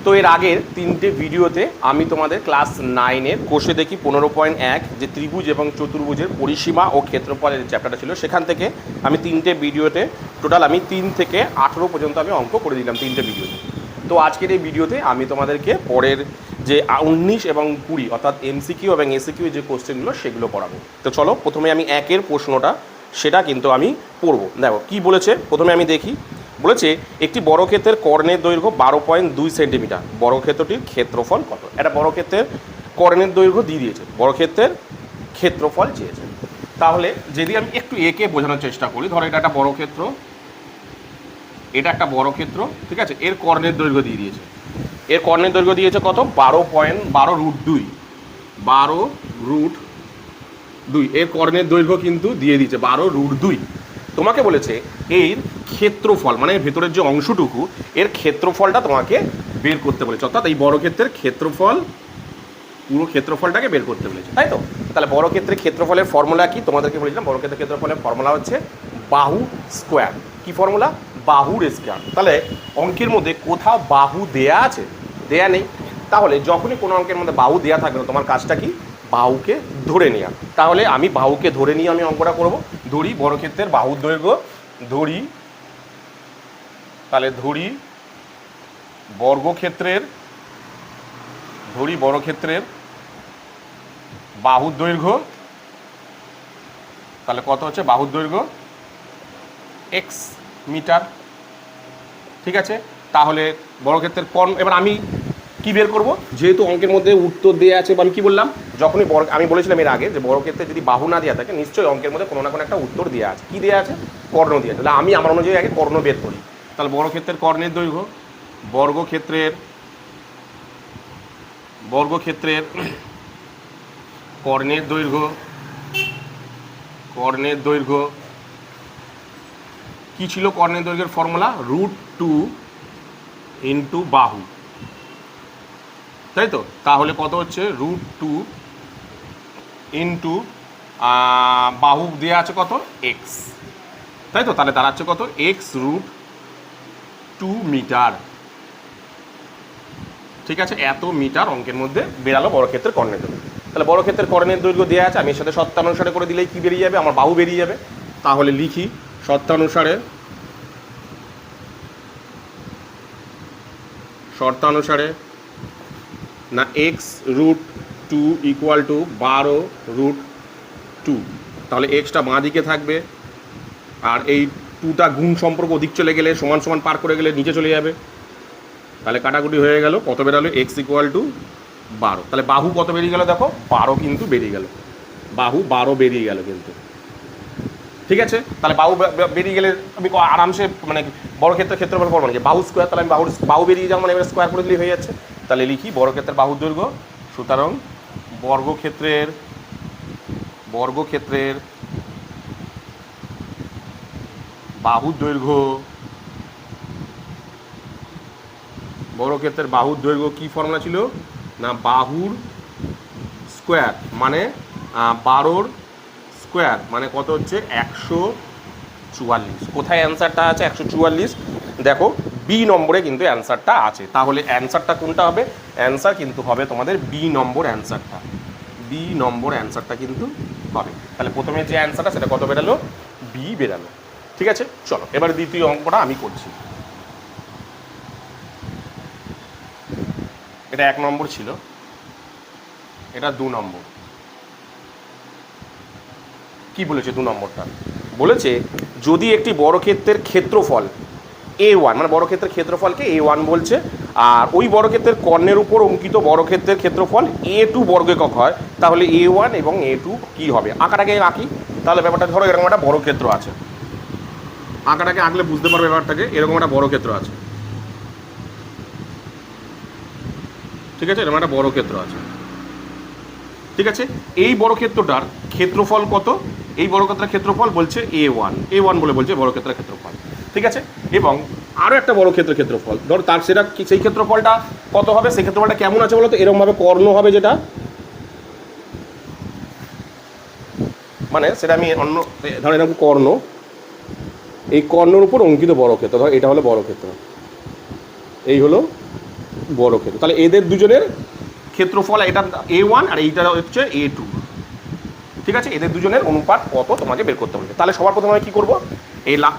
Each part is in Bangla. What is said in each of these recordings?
তো এর আগের 3টে ভিডিওতে আমি তোমাদের ক্লাস 9-এর কোষে দেখি 15.1 যে ত্রিভুজ এবং চতুর্ভুজের পরিসীমা ও ক্ষেত্রফলের চ্যাপ্টারটা ছিল, সেখান থেকে আমি 3টে ভিডিওতে টোটাল আমি 3 থেকে 18 পর্যন্ত আমি অঙ্ক করে দিলাম 3টে ভিডিওতে। তো আজকের এই ভিডিওতে আমি তোমাদেরকে পরের যে 19 এবং 20 অর্থাৎ এমসিকিউ এবং এসিকিউ যে কোশ্চেনগুলো সেগুলো পড়াবো। তো চলো প্রথমে আমি একের প্রশ্নটা সেটা কিন্তু আমি পড়বো। দেখো কী বলেছে, প্রথমে আমি দেখি। বলেছে একটি বর্গক্ষেত্রের কর্ণের দৈর্ঘ্য 12.2 সেন্টিমিটার, বর্গক্ষেত্রটির ক্ষেত্রফল কত? একটা বর্গক্ষেত্রের কর্ণের দৈর্ঘ্য দিয়ে দিয়েছে, বর্গক্ষেত্রের ক্ষেত্রফল চেয়েছে। তাহলে যদি আমি একটু একে বোঝানোর চেষ্টা করি, ধরো এটা একটা বর্গক্ষেত্র, এটা একটা বর্গক্ষেত্র, ঠিক আছে, এর কর্ণের দৈর্ঘ্য দিয়ে দিয়েছে। এর কর্ণের দৈর্ঘ্য দিয়েছে কত? 12.12√2, 12√2 এর কর্ণের দৈর্ঘ্য কিন্তু দিয়ে দিয়েছে 12√2। তোমাকে বলেছে এর ক্ষেত্রফল, মানে ভেতরের যে অংশটুকু, এর ক্ষেত্রফলটা তোমাকে বের করতে বলেছে, অর্থাৎ এই বর্গক্ষেত্রের ক্ষেত্রফল, পুরো ক্ষেত্রফলটাকে বের করতে বলেছে, তাই তো? তাহলে বর্গক্ষেত্রের ক্ষেত্রফলের ফর্মুলা কি? তোমাদেরকে বলেছিলাম বর্গক্ষেত্রের ক্ষেত্রফলের ফর্মুলা হচ্ছে বাহু স্কোয়ার। কি ফর্মুলা? বাহুর স্কোয়ার। তাহলে অঙ্কের মধ্যে কোথাও বাহু দেয়া আছে? দেয়া নেই। তাহলে যখনই কোনো অঙ্কের মধ্যে বাহু দেয়া থাকবে না, তোমার কাজটা কি? বাহুকে ধরে নেওয়া। তাহলে আমি বাহুকে ধরে নিয়ে আমি অঙ্কটা করব। ধরি বর্গক্ষেত্রের বাহুর দৈর্ঘ্য, ধরি, তাহলে ধরি বর্গক্ষেত্রের বাহুর দৈর্ঘ্য, তাহলে কত হচ্ছে বাহুর দৈর্ঘ্য? এক্স মিটার, ঠিক আছে। তাহলে বর্গক্ষেত্রের কর্ণ, এবার আমি কি বের করব? যেহেতু অঙ্কের মধ্যে উত্তর দেওয়া আছে, আমি কি বললাম, যখনই আমি বলেছিলাম এর আগে যে বর্গক্ষেত্রে যদি বাহু না দেওয়া থাকে নিশ্চয়ই অঙ্কের মধ্যে কোনো না কোনো একটা উত্তর দেওয়া আছে। কি দেওয়া আছে? কর্ণ দেওয়া আছে। তাহলে আমি আমার অনুযায়ী আগে কর্ণ বের করি। তাহলে বর্গক্ষেত্রের কর্ণের দৈর্ঘ্য, বর্গক্ষেত্রের কর্ণের দৈর্ঘ্য কি ছিল? কর্ণের দৈর্ঘ্যের ফর্মুলা √2 ইন্টু বাহু, তাই তো? তাহলে কত হচ্ছে? √2 ইন্টু বাহু দেওয়া আছে কত? এক্স, তাই তো? তাহলে দাঁড়াচ্ছে কত? x√2 মিটার, ঠিক আছে। এত মিটার অঙ্কের মধ্যে বেরালো বর্গক্ষেত্রের কর্ণের দৈর্ঘ্য। তাহলে বর্গক্ষেত্রের কর্ণের দৈর্ঘ্য দেওয়া আছে, আমি এর সাথে শর্তানুসারে করে দিলেই কি বেরিয়ে যাবে? আমার বাহু বেরিয়ে যাবে। তাহলে লিখি শর্তানুসারে না x√2 ইকুয়াল টু 12√2। তাহলে এক্সটা বাঁ দিকে থাকবে, আর এই 2টা গুণ সম্পর্ক ওদিক চলে গেলে, সমান সমান পার করে গেলে নিচে চলে যাবে। তাহলে কাটাকুটি হয়ে গেল, কত বেরালো? x equal to 12। তাহলে বাহু কত বেরিয়ে গেল? দেখো 12 কিন্তু বেরিয়ে গেল, বাহু 12 বেরিয়ে গেল কিন্তু, ঠিক আছে। তাহলে বাহু বেরিয়ে গেলে আমি আরামসে, মানে বর্গক্ষেত্রের ক্ষেত্রফল ফর্মুলা যে বাহু স্কোয়ার, তাহলে আমি বাহু বেরিয়ে যাও, মানে এবার স্কোয়ার করে দিলেই হয়ে যাচ্ছে। তাহলে লিখি বর্গক্ষেত্রের বাহুর দৈর্ঘ্য, সুতরাং বর্গক্ষেত্রের বাহুর দৈর্ঘ্য, বর্গক্ষেত্রের বাহুর দৈর্ঘ্য কি ফর্মুলা ছিল? না বাহুর স্কোয়ার, মানে 12 স্কোয়ার মানে কত হচ্ছে? 144। কোথায় অ্যান্সারটা আছে? 144। দেখো বি নম্বরে কিন্তু অ্যান্সারটা আছে। তাহলে অ্যান্সারটা কোনটা হবে? অ্যান্সার কিন্তু হবে তোমাদের বি নম্বর অ্যান্সারটা, বি নম্বর অ্যান্সারটা কিন্তু হবে। তাহলে প্রথমে যে অ্যান্সারটা সেটা কত বেরালো? বি বেরালো, ঠিক আছে। চলো এবার দ্বিতীয় অঙ্কটা আমি করছি। এটা 1 নম্বর ছিল, এটা 2 নম্বর। কি বলেছে 2 নম্বরটা? বলেছে যদি একটি বর্গক্ষেত্রের ক্ষেত্রফল A1, মানে বর্গক্ষেত্রের ক্ষেত্রফলকে A1 বলছে, আর ওই বর্গক্ষেত্রের কর্ণের উপর অঙ্কিত বর্গক্ষেত্রের ক্ষেত্রফল A2 বর্গ একক হয়, তাহলে A1 এবং A2 কি হবে? আঁকাটাকে আঁকি। তাহলে ব্যাপারটা ধরো এরকম একটা বর্গক্ষেত্র আছে, আঁকাটাকে আঁকলে বুঝতে পারবে ব্যাপারটাকে। এরকম একটা বর্গক্ষেত্র আছে, ঠিক আছে, এরকম একটা বর্গক্ষেত্র আছে, ঠিক আছে। এই বর্গক্ষেত্রটার ক্ষেত্রফল কত? এই বর্গক্ষেত্রের ক্ষেত্রফল বলছে A1 বলে বলছে বর্গক্ষেত্রের ক্ষেত্রফল, ঠিক আছে। এবং আরও একটা বর্গক্ষেত্রের ক্ষেত্রফল ধর, তার সেটা সেই ক্ষেত্রফলটা কত হবে? সেই ক্ষেত্রফলটা কেমন আছে বলো তো? এরকমভাবে কর্ণ হবে, যেটা মানে সেটা আমি অন্য ধর এরকম কর্ণ, এই কর্ণের উপর অঙ্কিত বর্গক্ষেত্র, ধর এটা হলো বর্গক্ষেত্র, এই হলো বর্গক্ষেত্র। তাহলে এদের দুজনের ক্ষেত্রফল, এটা A1 আর এইটা হচ্ছে A2, ঠিক আছে? এদের দুজনের অনুপাত কত তোমাকে বের করতে হবে। তাহলে সবার প্রথমে আমি কী করবো,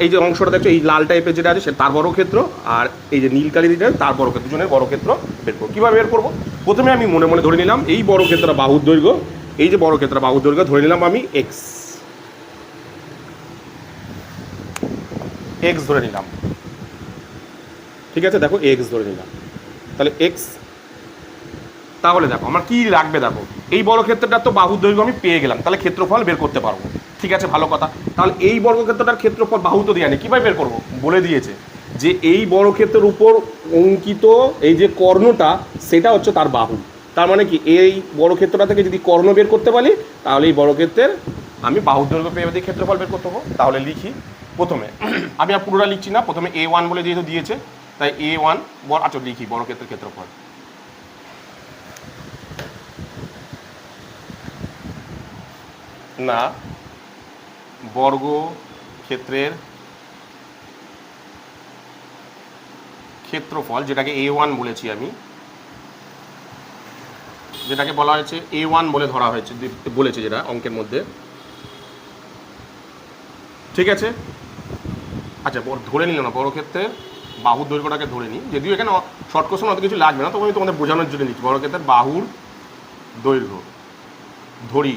এই যে অংশটা দেখছো, এই লাল টাইপের যেটা আছে সে তার বর্গক্ষেত্র, আর এই যে নীল কালি দিটা তার বর্গক্ষেত্র, দুজনের বর্গক্ষেত্র বের করবো। কীভাবে বের করবো? প্রথমে আমি মনে মনে ধরে নিলাম এই বর্গক্ষেত্রটা বাহুর দৈর্ঘ্য, এই যে বর্গক্ষেত্রটা বাহুর দৈর্ঘ্য ধরে নিলাম আমি এক্স ধরে নিলাম, ঠিক আছে? দেখো এক্স ধরে নিলাম, তাহলে এক্স। তাহলে দেখো আমার কি লাগবে, দেখো এই বর্গক্ষেত্রটার তো বাহুর দৈর্ঘ্য আমি পেয়ে গেলাম, তাহলে ক্ষেত্রফল বের করতে পারবো, ঠিক আছে? ভালো কথা। তাহলে এই বর্গক্ষেত্রটার ক্ষেত্রফল বাহু তো দেওয়া নেই, কীভাবে বের করবো? বলে দিয়েছে যে এই বর্গক্ষেত্রের উপর অঙ্কিত এই যে কর্ণটা সেটা হচ্ছে তার বাহু। তার মানে কি, এই বর্গক্ষেত্রটা থেকে যদি কর্ণ বের করতে পারি তাহলে এই বর্গক্ষেত্রের আমি বাহুর দৈর্ঘ্য পেয়ে দিয়ে ক্ষেত্রফল বের করতে হবো। তাহলে লিখি প্রথমে, আমি আর পুরোটা লিখছি না, প্রথমে A1 বলে যেহেতু দিয়েছে তাই A1 আচ্ছা লিখি বর্গক্ষেত্রের ক্ষেত্রফল। না, বর্গক্ষেত্রের ক্ষেত্রফল, যেটাকে A1 বলেছি আমি, যেটাকে বলা হয়েছে A1 বলে ধরা হয়েছে, বলেছে যেটা অঙ্কের মধ্যে, ঠিক আছে? আচ্ছা ধরে নিলাম না, বর্গক্ষেত্রের বাহুর দৈর্ঘ্যটাকে ধরে নিই, যদিও এখানে শর্ট কোশ্চেন অত কিছু লাগবে না, তবে আমি তোমাদের বোঝানোর জন্য নিচ্ছি। বর্গক্ষেত্রের বাহুর দৈর্ঘ্য ধরি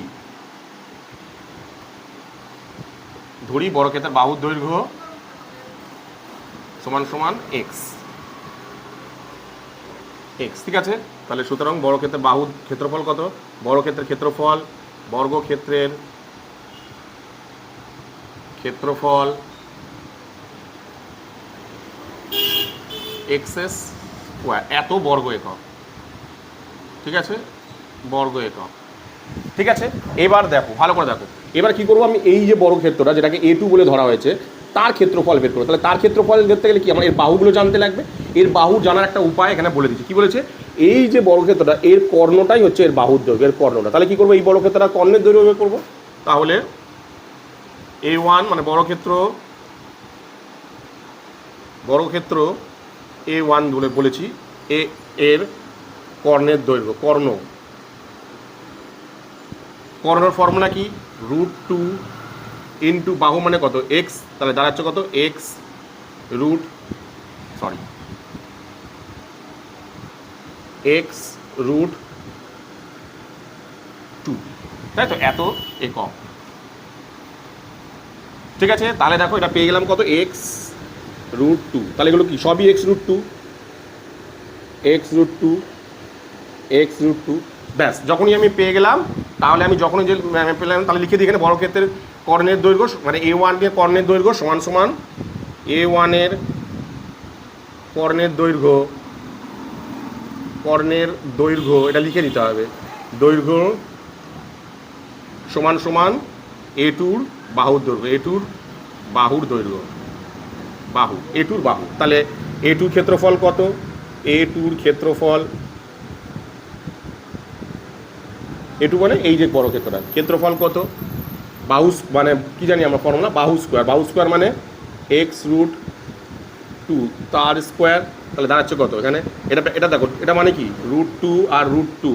বর্গক্ষেত্রের বাহুর দৈর্ঘ্য সমান সমান এক্স, ঠিক আছে? তাহলে সুতরাং বর্গক্ষেত্রের বাহুর ক্ষেত্রফল কত? বর্গক্ষেত্রের ক্ষেত্রফল, বর্গক্ষেত্রের ক্ষেত্রফল এক্স স্কোয়ার, এত বর্গ একক, ঠিক আছে? বর্গ একক, ঠিক আছে? এবার দেখো ভালো করে দেখো, এবার কি করবো আমি, এই যে বর্গক্ষেত্রটা যেটাকে A2 বলে ধরা হয়েছে তার ক্ষেত্রফল বের করবো। তাহলে তার ক্ষেত্রফল ধরতে গেলে কি আমার এর বাহুগুলো জানতে লাগবে। এর বাহু জানার একটা উপায় এখানে বলে দিচ্ছি। কি বলেছে, এই যে বর্গক্ষেত্রটা এর কর্ণটাই হচ্ছে এর বাহুর দৈর্ঘ্য, এর কর্ণটা। তাহলে কি করবো, এই বর্গক্ষেত্রটা কর্ণের দৈর্ঘ্য বের করবো। তাহলে A1 মানে বর্গক্ষেত্র A1 বলে বলেছি, এর কর্ণের দৈর্ঘ্য, কর্ণের ফর্মুলা কি, √2 ইন্টু বাহু মানে কত এক্স, তাহলে দাঁড়াচ্ছে কত এক্স √2, তাই তো, এত একক, ঠিক আছে? তাহলে দেখো এটা পেয়ে গেলাম কত x√2, তাহলে এগুলো কি সবই x√2, ব্যাস। যখনই আমি পেয়ে গেলাম তাহলে আমি যখনই যে পেলাম তাহলে লিখে দিই এখানে বর্গক্ষেত্রের কর্ণের দৈর্ঘ্য মানে A1 এর কর্ণের দৈর্ঘ্য সমান সমান A1 এর কর্ণের দৈর্ঘ্য, এটা লিখে দিতে হবে, দৈর্ঘ্য সমান সমান A2 বাহুর দৈর্ঘ্য, A2 বাহুর দৈর্ঘ্য, A2 বাহু। তাহলে A2 ক্ষেত্রফল কত, A2 ক্ষেত্রফল, A2 মানে এই যে বর্গক্ষেত্রটা, ক্ষেত্রফল কত, বাহু মানে কি জানি আমরা ফর্মুলা, বাহু স্কোয়ার মানে x√2 তার স্কোয়ার, তাহলে দাঁড়াচ্ছে কত এখানে, এটা দেখো, এটা মানে কি √2 আর √2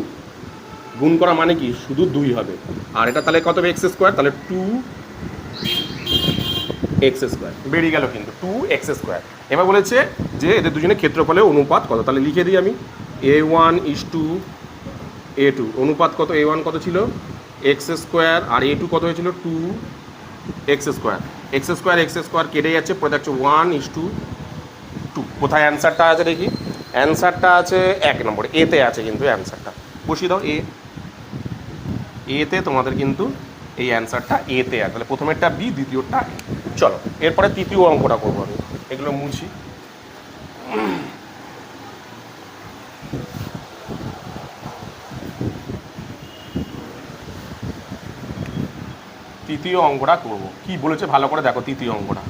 গুণ করা মানে কি শুধু 2 হবে, আর এটা তাহলে কত হবে x², তাহলে 2x², বেরিয়ে গেল কিন্তু 2x²। এবার বলেছে যে এদের দুজনের ক্ষেত্রফলের অনুপাত কত, তাহলে লিখে দিই আমি A1:A2, অনুপাত কত, A1 কত ছিল x² আর A2 কত হয়েছিল 2x², কেটে যাচ্ছে, পরে যাচ্ছে 1:2। কোথায় অ্যান্সারটা আছে দেখি, অ্যান্সারটা আছে 1 নম্বরে, এতে আছে কিন্তু অ্যান্সারটা, বসিয়ে দাও এতে তোমাদের কিন্তু এই অ্যান্সারটা এতে আছে, তাহলে প্রথমেরটা বি, দ্বিতীয়টা এ। চলো এরপরে তৃতীয় অঙ্কটা করবো আমি, এগুলো মুছি। তৃতীয় অঙ্কটা করবো, কি বলেছে ভালো করে দেখো। তৃতীয় অঙ্কটা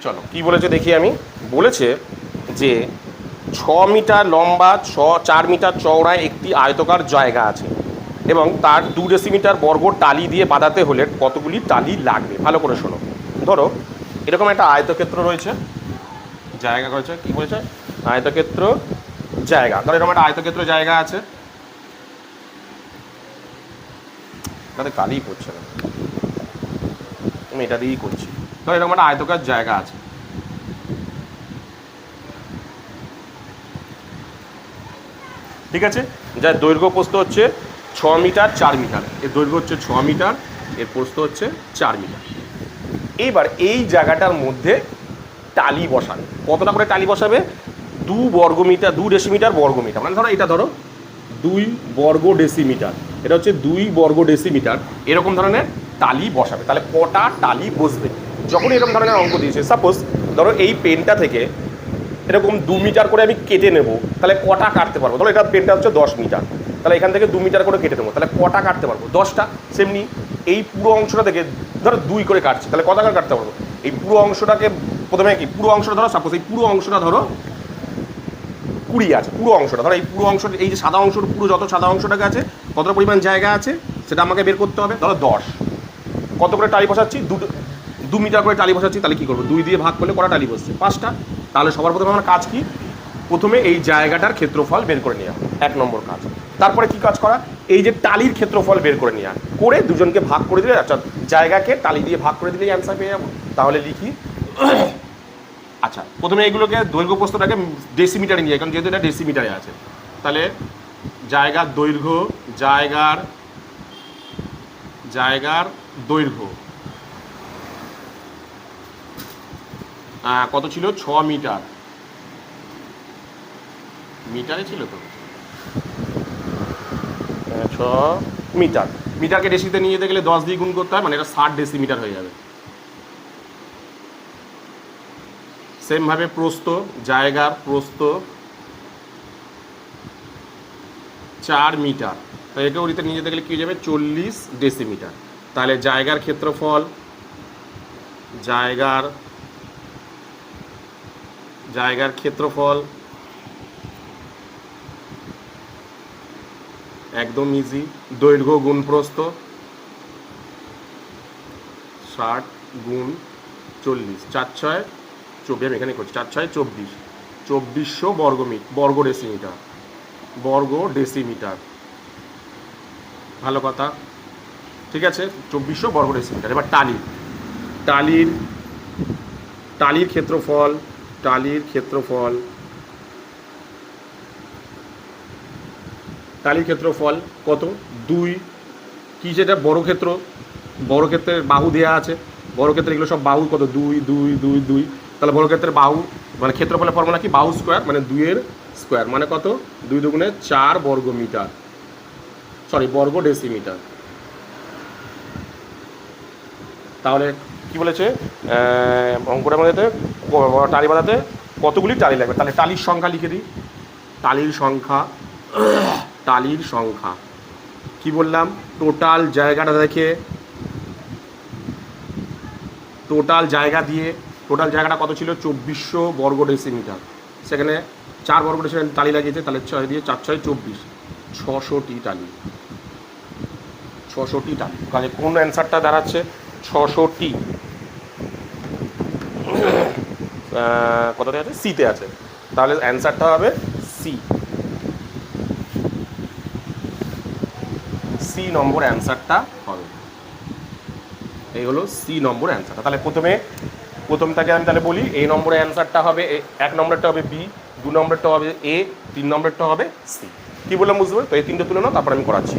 চলো কি বলেছে দেখি আমি। বলেছে যে 6 মিটার লম্বা 4 মিটার চওড়ায় একটি আয়তকার জায়গা আছে এবং তার 2 ডেসিমিটার বর্গ টালি দিয়ে বাঁধাতে হলে কতগুলি টালি লাগবে। ভালো করে শোনো। ধরো এরকম একটা আয়তক্ষেত্র রয়েছে, জায়গা রয়েছে, কি বলেছে আয়তক্ষেত্র জায়গা। ধর এরকম একটা আয়তক্ষেত্র জায়গা আছে, তাতে কালই করছে না, আমি এটা দিয়েই করছি। ধর এরকম একটা আয়তকার জায়গা আছে, ঠিক আছে, যার দৈর্ঘ্য প্রস্থ হচ্ছে 6 মিটার 4 মিটার, এর দৈর্ঘ্য হচ্ছে 6 মিটার, এর প্রস্থ হচ্ছে 4 মিটার। এইবার এই জায়গাটার মধ্যে টালি বসাবে। কতটা করে টালি বসাবে? 2 বর্গমিটার, 2 ডেসিমিটার বর্গমিটার, মানে ধরো এটা ধরো 2 বর্গ ডেসিমিটার, এটা হচ্ছে 2 বর্গ ডেসিমিটার, এরকম ধরনের টালি বসাবে। তাহলে কটা টালি বসবে? যখন এরকম ধরনের অঙ্ক দিয়েছে, সাপোজ ধরো এই পেনটা থেকে এরকম 2 মিটার করে আমি কেটে নেব, তাহলে কটা কাটতে পারবো? ধরো এটা পেনটা হচ্ছে 10 মিটার, তাহলে এখান থেকে 2 মিটার করে কেটে নেবো, তাহলে কটা কাটতে পারবো? 10টা। সেমনি এই পুরো অংশটা থেকে ধরো 2 করে কাটছি, তাহলে কটা করে কাটতে পারবো? এই পুরো অংশটাকে প্রথমে কি পুরো অংশটা ধরো, সাপোজ এই পুরো অংশটা ধরো 20 আছে, পুরো অংশটা ধরো, এই পুরো অংশটা, এই যে সাদা অংশটা, পুরো যত সাদা অংশটাকে আছে কতটা পরিমাণ জায়গা আছে সেটা আমাকে বের করতে হবে। ধরো 10, কত করে টালি বসাচ্ছি? 2 মিটার করে টালি বসাচ্ছি, তাহলে কী করবো? 2 দিয়ে ভাগ করলে কটা টালি বসছে? 5টা। তাহলে সবার প্রথমে আমার কাজ কি? প্রথমে এই জায়গাটার ক্ষেত্রফল বের করে নেওয়া, 1 নম্বর কাজ। তারপরে কি কাজ করা? এই যে টালির ক্ষেত্রফল বের করে নেওয়া, করে দুজনকে ভাগ করে দিলে, আচ্ছা জায়গাকে টালি দিয়ে ভাগ করে দিলেই অ্যান্সার পেয়ে যাবো। তাহলে লিখি, আচ্ছা প্রথমে এইগুলোকে দৈর্ঘ্য প্রস্থটাকে ডেসিমিটারে নিয়ে, কারণ যেহেতু এটা ডেসিমিটারে আছে, তাহলে জায়গার দৈর্ঘ্য, জায়গার দৈর্ঘ্য কত ছিল? 6 মিটার, মিটারে ছিল তো, 6 মিটার। মিটারকে ডেসিতে নিয়ে যেতে গেলে 10 দিয়ে গুণ করতে হয়, মানে এটা 60 ডেসিমিটার হয়ে যাবে। সেমভাবে প্রস্থ, জায়গার প্রস্থ 4 মিটার, তো একে ওরিতে নিয়ে যেতে গেলে কী হয়ে যাবে? 40 ডেসিমিটার। তাহলে জায়গার ক্ষেত্রফল, জায়গার ক্ষেত্রফল একদম ইজি, দৈর্ঘ্য গুণ প্রস্থ, 60 গুণ 40, 4 6 24, আমি এখানে করছি 4 6 24, 2400 বর্গ ডেসিমিটার, ভালো কথা, ঠিক আছে, 2400 বর্গ ডেসিমিটার। এবার টালির ক্ষেত্রফল কত? 2, কি যেটা বড় ক্ষেত্রের বাহু দেওয়া আছে, বড় ক্ষেত্রে এগুলো সব বাহু কত? 2 2 2 2, তাহলে বড় ক্ষেত্রের বাহু মানে ক্ষেত্রফলের ফর্মুলা কি? বাহু স্কোয়ার, মানে 2 এর স্কোয়ার, মানে কত? 2 দুগুণে 4 বর্গ ডেসিমিটার। তাহলে কি বলেছে অঙ্কটার মধ্যে? টালি বাঁধাতে কতগুলি টালি লাগবে? তাহলে টালির সংখ্যা লিখে দিই। টালির সংখ্যা কি বললাম? টোটাল জায়গাটা দেখে, টোটাল জায়গাটা কত ছিল? 2400 বর্গ ডেসিমিটার, সেখানে 4 বর্গ ডেসিমিটার টালি লাগিয়েছে, তাহলে 6 দিয়ে 4 6 24, 600টি টালি। তাহলে কোন অ্যান্সারটা দাঁড়াচ্ছে? 600টি। কতটা আছে? সিতে আছে, তাহলে অ্যান্সারটা হবে সি নম্বর অ্যান্সারটা হবে। এই হলো সি নম্বর অ্যান্সারটা। তাহলে প্রথমটাকে আমি তাহলে বলি, এই নম্বরের অ্যান্সারটা হবে, 1 নম্বরটা হবে বি, 2 নম্বরটা হবে এ, 3 নম্বরটা হবে সি। কী বললাম বুঝতে পারবে? তো এই 3টে তুলে নাও, তারপর আমি করাচ্ছি।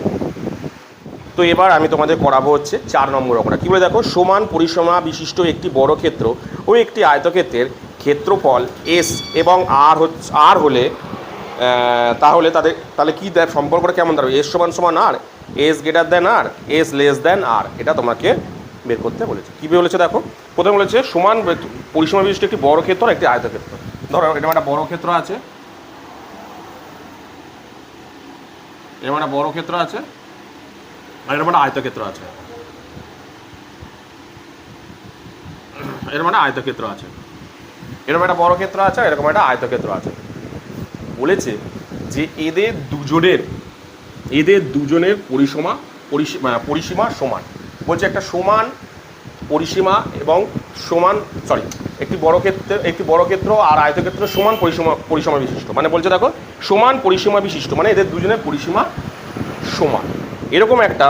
তো এবার আমি তোমাদের করাবো হচ্ছে 4 নম্বর অঙ্কটা। কী বলে দেখো? সমান পরিসীমা বিশিষ্ট একটি বড় ক্ষেত্র ও একটি আয়তক্ষেত্রের ক্ষেত্রফল এস এবং আর হলে তাহলে কি দেখ সম্পর্কটা কেমন দাঁড়াবে? এস সমান আর, এস গ্রেটার দেন আর, এস লেস দেন আর, এটা তোমাকে বের করতে বলেছে। কী বলেছে দেখো? প্রথমে বলেছে সমান পরিসীমা বিশিষ্ট একটি বড় ক্ষেত্র আর একটি আয়তক্ষেত্র। ধরো এটা একটা বড় ক্ষেত্র আছে, এরকম একটা বড় ক্ষেত্র আছে, আর এরকম একটা আয়তক্ষেত্র আছে, এরকম একটা আয়তক্ষেত্র আছে, এরকম একটা বড় ক্ষেত্র আছে, এরকম একটা আয়তক্ষেত্র আছে। বলেছে যে এদের দুজনের পরিসীমা সমান। বলছে একটা সমান পরিসীমা এবং সমান একটি বর্গক্ষেত্র আর আয়তক্ষেত্র সমান পরিসীমা বিশিষ্ট। মানে বলছে দেখো সমান পরিসীমা বিশিষ্ট মানে এদের দুজনের পরিসীমা সমান। এরকম একটা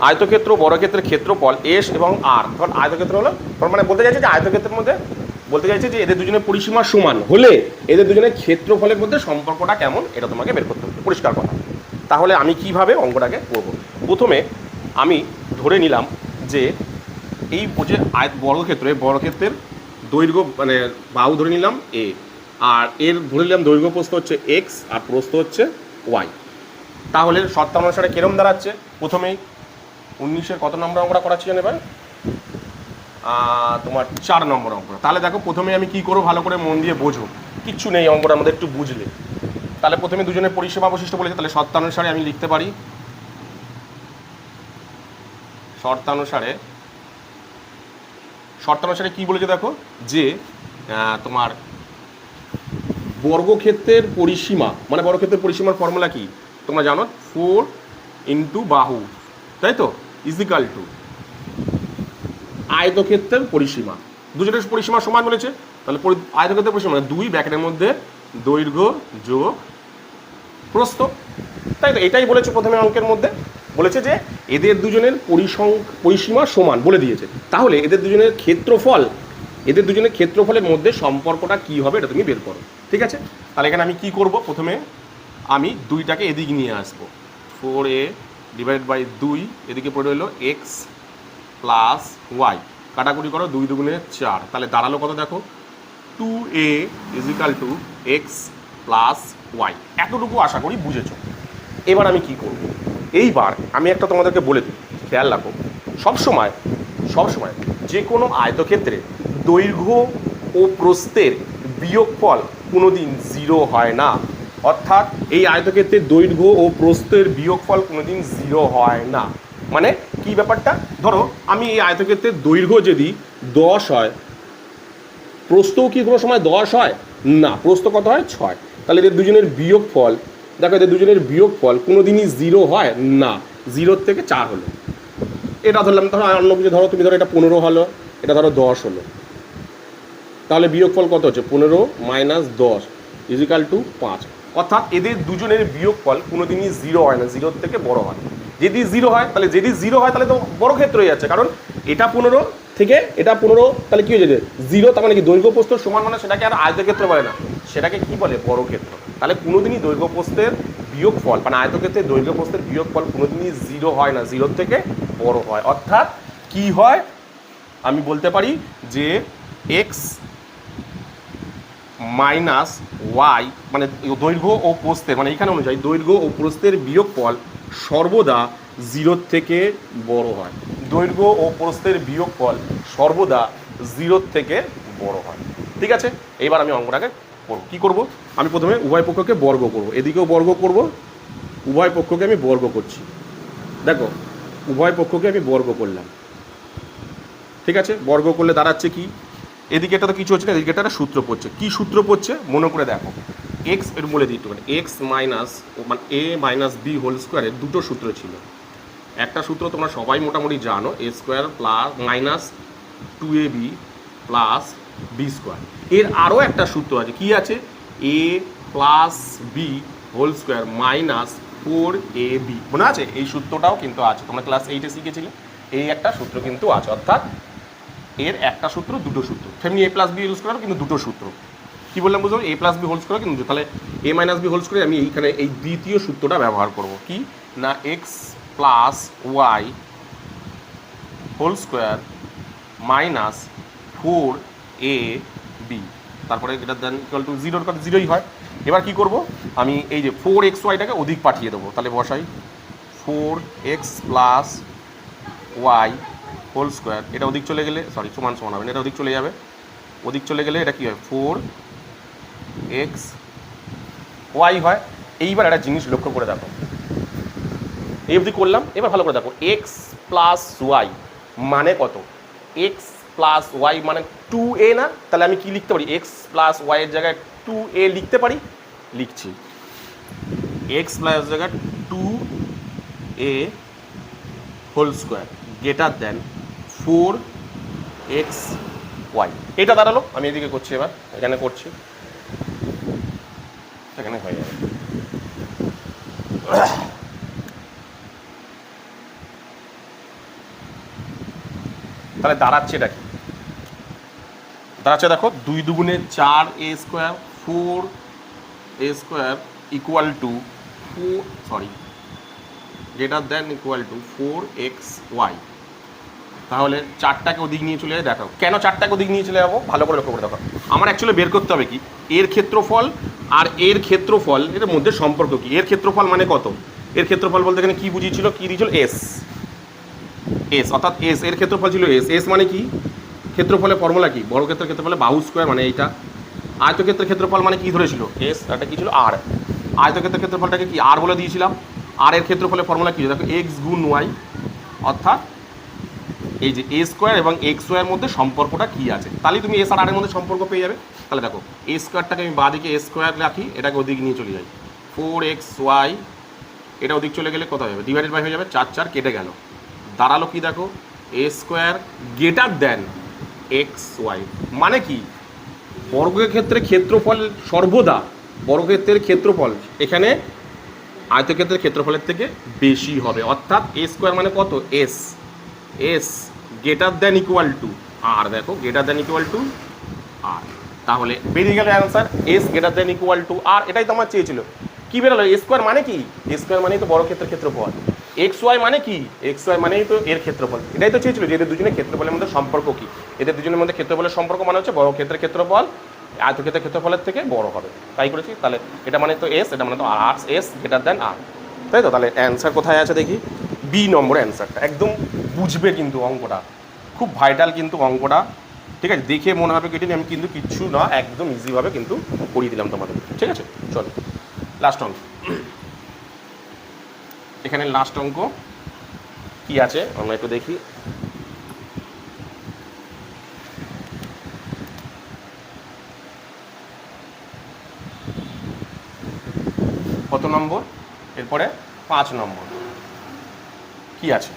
আয়তক্ষেত্র বর্গক্ষেত্রের ক্ষেত্রফল এস এবং আর, ধর আয়তক্ষেত্র হলো, মানে বলতে চাইছে যে আয়তক্ষেত্রের মধ্যে বলতে চাইছে যে এদের দুজনের পরিসীমা সমান হলে এদের দুজনের ক্ষেত্রফলের মধ্যে সম্পর্কটা কেমন এটা তোমাকে বের করতে হবে, পরিষ্কার কথা। তাহলে আমি কিভাবে অঙ্কটাকে করব? প্রথমে আমি ধরে নিলাম যে এই যে বর্গক্ষেত্রের দৈর্ঘ্য মানে বাহু ধরে নিলাম এ, আর এর ধরে নিলাম দৈর্ঘ্য প্রস্থ হচ্ছে এক্স আর প্রস্থ হচ্ছে ওয়াই। তাহলে শর্ত অনুসারে কিরম দাঁড়াচ্ছে? প্রথমেই 19-এর কত নম্বর অঙ্কটা করাচ্ছি জানো এবার? তোমার 4 নম্বর অঙ্কটা। তাহলে দেখো প্রথমে আমি কি করবো ভালো করে মন দিয়ে বোঝো, কিচ্ছু নেই অঙ্কটার মধ্যে, একটু বুঝলে। তাহলে প্রথমে দুজনের পরিসীমা বৈশিষ্ট্য বলেছে, তাহলে শর্তানুসারে আমি লিখতে পারি, শর্তানুসারে কি বলেছে দেখো, যে তোমার বর্গক্ষেত্রের পরিসীমা মানে বর্গক্ষেত্রের পরিসীমার ফর্মুলা কি তোমরা জানো, 4 ইন্টু বাহু, তাই তো, ইজিক্যাল টু আয়তক্ষেত্রের পরিসীমা। দুজনের পরিসীমা সমান বলেছে, তাহলে আয়তক্ষেত্রের পরিসীমা মানে 2 ব্র্যাকেটের মধ্যে দৈর্ঘ্য যোগ প্রস্থ, তাই তো, এটাই বলেছে প্রথমে অঙ্কের মধ্যে। বলেছে যে এদের দুজনের পরিসীমা সমান বলে দিয়েছে, তাহলে এদের দুজনের ক্ষেত্রফলের মধ্যে সম্পর্কটা কি হবে এটা তুমি বের করো। ঠিক আছে, তাহলে এখানে আমি কি করব, প্রথমে আমি 2টাকে এদিকে নিয়ে আসবো, 4a ডিভাইড বাই 2, এদিকে পড়ে হলো এক্স প্লাস ওয়াই, কাটাকুটি করো, 2 দুগুণে 4, তাহলে দাঁড়ালো কত দেখো, 2a equal to X plus Y. এতটুকু আশা করি বুঝেছ। এবার আমি কি করব, এইবার আমি একটা তোমাদেরকে বলে দিই, খেয়াল রাখো, সবসময় যে কোনো আয়তক্ষেত্রে দৈর্ঘ্য ও প্রস্থের বিয়োগফল কোনোদিন 0 হয় না। অর্থাৎ এই আয়তক্ষেত্রের দৈর্ঘ্য ও প্রস্থের বিয়োগফল কোনোদিন 0 হয় না। মানে কি ব্যাপারটা, ধরো আমি এই আয়তক্ষেত্রের দৈর্ঘ্য যদি 10 হয়, প্রস্থও কি কোনো সময় 10 হয় না, প্রস্থ কত হয় 6, তাহলে এদের দুজনের বিয়োগফল দেখো, এদের দুজনের বিয়োগফল কোনোদিনই 0 হয় না, 0 থেকে 4 হলো। এটা ধরলাম, ধরো অন্য কিছু ধরো, তুমি ধরো এটা 15 হলো, এটা ধরো 10 হলো, তাহলে বিয়োগফল কত হচ্ছে, 15 মাইনাস 10 ইজিক্যাল টু 5। অর্থাৎ এদের দুজনের বিয়োগফল কোনোদিনই 0 হয় না, 0 থেকে বড় হয়। যদি 0 হয় তাহলে তো বড় ক্ষেত্র হয়ে যাচ্ছে, কারণ এটা 15 থেকে এটা 15, তাহলে কি হয়ে যাবে 0, তার মানে কি দৈর্ঘ্য প্রস্থ সমান, মানে সেটাকে আর আয়তক্ষেত্র বলে না, সেটাকে কি বলে, বড় ক্ষেত্র। তাহলে কোনোদিনই দৈর্ঘ্য প্রস্থের বিয়োগফল মানে আয়তক্ষেত্রের দৈর্ঘ্য প্রস্থের বিয়োগফল কোনোদিনই 0 হয় না, 0 থেকে বড় হয়। অর্থাৎ কি হয়, আমি বলতে পারি যে এক্স মাইনাস ওয়াই মানে দৈর্ঘ্য ও প্রস্থের, মানে এখানে অনুযায়ী দৈর্ঘ্য ও প্রস্থের বিয়োগফল সর্বদা 0 থেকে বড় হয়। দৈর্ঘ্য ও প্রস্থের বিয়োগফল সর্বদা 0 থেকে বড় হয়। ঠিক আছে, এইবার আমি অঙ্কটাকে করব। কী করব, আমি প্রথমে উভয় পক্ষকে বর্গ করব, এদিকেও বর্গ করব, উভয় পক্ষকে আমি বর্গ করছি। দেখো উভয় পক্ষকে আমি বর্গ করলাম, ঠিক আছে, বর্গ করলে দাঁড়াচ্ছে কি, এদিকে এটা তো কিছু হচ্ছে না, এদিকে একটা সূত্র পড়ছে। কি সূত্র পড়ছে মনে করে দেখো, এক্স এর বলে দিই, মানে এক্স মাইনাস মানে এ মাইনাস বি হোল স্কোয়ারের দুটো সূত্র ছিল। একটা সূত্র তোমরা সবাই মোটামুটি জানো, A square plus minus 2ab plus B square. এর আরও একটা সূত্র আছে, কি আছে, A plus B whole square minus 4ab, মনে আছে? এই সূত্রটাও কিন্তু আছে, তোমরা ক্লাস 8-এ শিখেছিলে। এই একটা সূত্র কিন্তু আছে, অর্থাৎ এর একটা সূত্র দুটো সূত্র, তেমনি A plus B whole square কিন্তু দুটো সূত্র। কী বললাম বুঝলো, A plus B whole square কিন্তু, তাহলে A minus B whole square আমি এইখানে এই দ্বিতীয় সূত্রটা ব্যবহার করব, কি না, X plus Y whole square minus 4ab, তারপরে এটা দেন ইকুয়াল টু 0, কারণ 0ই হয়। এবার কি করব, আমি এই যে 4xyটাকে ওদিক পাঠিয়ে দেবো, তাহলে বসাই 4x plus Y whole square, এটা ওদিক চলে গেলে সমান সমান হবে, এটা ওদিক চলে যাবে, ওদিক চলে গেলে এটা কী হয়, 4xy হয়। এইবার একটা জিনিস লক্ষ্য করে দেখো, এই অবধি করলাম, এবার ভালো করে দেখো, এক্স প্লাস ওয়াই মানে কত, এক্স প্লাস ওয়াই মানে 2a না, তাহলে আমি কি লিখতে পারি, এক্স প্লাস ওয়াইয়ের জায়গায় 2a লিখতে পারি, লিখছি, এক্স প্লাস জায়গায় 2a whole square greater than 4 X Y. এটা দাঁড়ালো, আমি এদিকে করছি, এবার এখানে করছি, এখানে হয়ে যাবে। তাহলে দাঁড়াচ্ছে এটা কি? দাঁড়াচ্ছে দেখো 2 দুগুণে 4 A square, 4 A square equal to 4, sorry, greater than equal to 4xy। তাহলে 4টাকে ওদিক নিয়ে চলে যাবে। দেখো কেন 4টাকে ওদিক নিয়ে চলে যাবো, ভালো করে লক্ষ্য করে দেখো। আমার অ্যাকচুয়ালি বের করতে হবে কি এর ক্ষেত্রফল আর এর ক্ষেত্রফল, এর মধ্যে সম্পর্ক কি। এর ক্ষেত্রফল মানে কত? এর ক্ষেত্রফল বলতে এখানে কী বুঝিয়েছিল, কী দিয়েছিল, এস। এস অর্থাৎ এস, এর ক্ষেত্রফল ছিল এস। এস মানে কি? ক্ষেত্রফলের ফর্মুলা কি? বর্গক্ষেত্রের ক্ষেত্রফলে বাহু স্কোয়ার মানে এইটা। আয়তক্ষেত্রের ক্ষেত্রফল মানে কি ধরেছিল, এস। এটা কি ছিল, আর। আয়তক্ষেত্রের ক্ষেত্রফলটাকে কি আর বলে দিয়েছিলাম। আর এর ক্ষেত্রফলের ফর্মুলা কি, দেখো এক্স গুণ ওয়াই, অর্থাৎ এই যে এ স্কোয়ার এবং এক্স ওয়াইয়ের মধ্যে সম্পর্কটা কি আছে, তাহলে তুমি এস আর আর এর মধ্যে সম্পর্ক পেয়ে যাবে। তাহলে দেখো এ স্কোয়ারটাকে আমি বাঁদিকে এ স্কোয়ার রাখি, এটাকে ওদিকে নিয়ে চলে যাই, 4xy, এটা ওদিক চলে গেলে কত হবে, ডিভাইডেড বাই হয়ে যাবে, 4 4 কেটে গেল। দাঁড়ালো কি দেখো, A square greater than X Y. মানে কি, বর্গের ক্ষেত্রে ক্ষেত্রফল সর্বদা, বর্গক্ষেত্রের ক্ষেত্রফল এখানে আয়তক্ষেত্রের ক্ষেত্রফলের থেকে বেশি হবে। অর্থাৎ এ স্কোয়ার মানে কত, S. S greater than equal to R. দেখো greater than equal to R, তাহলে বেরিয়ে গেল answer S greater than equal to R. এটাই তো আমার চেয়েছিল। কী বেরোলো, এ স্কোয়ার মানে কি, এ স্কোয়ার মানেই তো বর্গক্ষেত্রের ক্ষেত্রফল। এক্স ওয়াই মানে কি, এক্স ওয়াই মানেই তো এর ক্ষেত্রফল। এটাই তো চেয়েছিল যে এদের দুজনের ক্ষেত্রফলের মধ্যে সম্পর্ক কি। এদের দুজনের মধ্যে ক্ষেত্রফলের সম্পর্ক মানে হচ্ছে বর্গক্ষেত্রের ক্ষেত্রফল আয়তক্ষেত্রের ক্ষেত্রফলের থেকে বড় হবে, তাই করেছি। তাহলে এটা মানে তো এস, এটা মানে তো আর, এস গ্রেটার দেন আর, তাই তো। তাহলে অ্যান্সার কোথায় আছে দেখি, বি নম্বর অ্যান্সারটা। একদম বুঝবে কিন্তু অঙ্কটা, খুব ভাইটাল কিন্তু অঙ্কটা, ঠিক আছে। দেখে মনে হবে কেটে আমি কিন্তু কিচ্ছু না, একদম ইজিভাবে কিন্তু করিয়ে দিলাম তোমাদের, ঠিক আছে। চলো লাস্ট অঙ্ক। এখানে লাস্ট অঙ্ক কি আছে আমরা একটু দেখি। কত নম্বর, এরপরে 5 নম্বর কি আছে।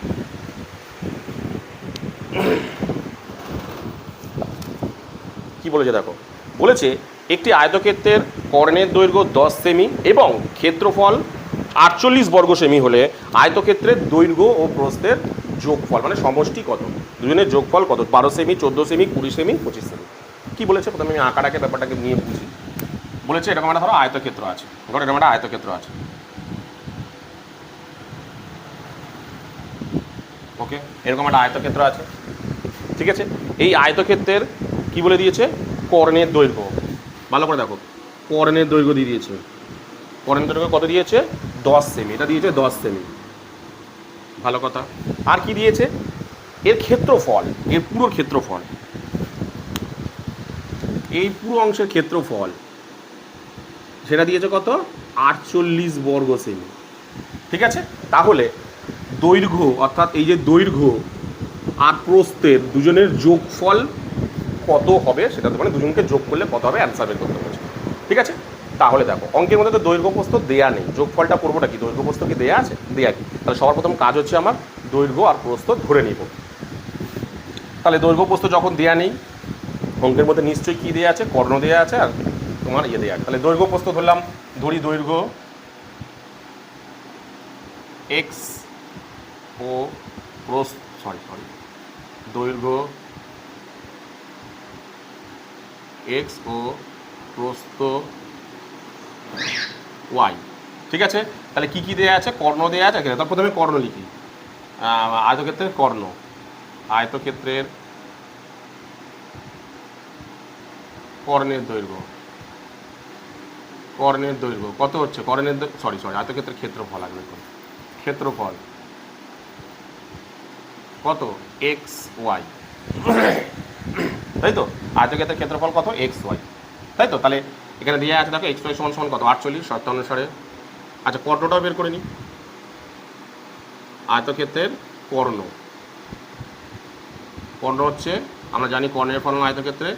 কি বলেছে দেখো, বলেছে একটি আয়তক্ষেত্রের কর্ণের দৈর্ঘ্য 10 সেমি এবং ক্ষেত্রফল 48 বর্গ সেমি হলে আয়তক্ষেত্রের দৈর্ঘ্য ও প্রস্থের যোগফল মানে সমষ্টি কত, দুজনের যোগফল কত, 12 সেমি, 14 সেমি, 20 সেমি, 25 সেমি। কি বলেছে, প্রথমে আমি আঁকাটাকে ব্যাপারটাকে নিয়ে বুঝি। বলেছে এরকম একটা ধরো আয়তক্ষেত্র আছে, ধরো এরকম একটা আয়তক্ষেত্র আছে, ওকে, এরকম একটা আয়তক্ষেত্র আছে, ঠিক আছে। এই আয়তক্ষেত্রের কি বলে দিয়েছে, কর্ণের দৈর্ঘ্য। ভালো করে দেখো, কর্ণের দৈর্ঘ্য দিয়ে দিয়েছে। কর্ণের দৈর্ঘ্য কত দিয়েছে, 10 সেমি, এটা দিয়েছে 10 সেমি, ভালো কথা। আর কি দিয়েছে, এর ক্ষেত্রফল, এর পুরো ক্ষেত্রফল, এই পুরো অংশের ক্ষেত্রফল সেটা দিয়েছে কত, 48 বর্গ সেমি, ঠিক আছে। তাহলে দৈর্ঘ্য অর্থাৎ এই যে দৈর্ঘ্য আর প্রস্থের দুজনের যোগফল কত হবে সেটা, তো মানে দুজনকে যোগ করলে কত হবে অ্যান্সার বের করতে হচ্ছে, ঠিক আছে। তাহলে দেখো অঙ্কের মধ্যে তো দৈর্ঘ্য প্রস্থ দেয়া নেই, যোগফলটা করবোটা কি, দৈর্ঘ্য প্রস্থ কি দেয়া আছে, দেয়া কি। তাহলে সবার প্রথম কাজ হচ্ছে আমার দৈর্ঘ্য আর প্রস্থ ধরে নিব। তাহলে দৈর্ঘ্য প্রস্থ যখন দেয়া নেই, অঙ্কের মধ্যে নিশ্চয়ই কী দেওয়া আছে, কর্ণ দেওয়া আছে আর তোমার ইয়ে দেওয়া আছে। তাহলে দৈর্ঘ্য প্রস্থ ধরলাম, ধরি দৈর্ঘ্য এক্স ও দৈর্ঘ্য এক্স ও প্রস্থ ওয়াই, ঠিক আছে। তাহলে কী কী দেওয়া আছে, কর্ণ দেওয়া আছে। তার প্রথমে কর্ণ লিখি, আয়তক্ষেত্রের কর্ণ, আয়তক্ষেত্রের কর্ণের দৈর্ঘ্য, কর্ণের দৈর্ঘ্য কত হচ্ছে, কর্ণের সরি আয়তক্ষেত্রের ক্ষেত্রফল আসবে, ক্ষেত্রফল কত, এক্স ওয়াই, তাই তো। আয়তক্ষেত্রের ক্ষেত্রফল কত, এক্স ওয়াই, তাই তো। তাহলে এখানে দিয়ে আছে দেখো এক্স ওয়াই সমান সমান কত, 48 শর্ত অনুসারে। আচ্ছা কর্ণটাও বের করে নিই, আয়তক্ষেত্রের কর্ণ, কর্ণ হচ্ছে আমরা জানি কর্ণের ফর্মুলা আয়তক্ষেত্রে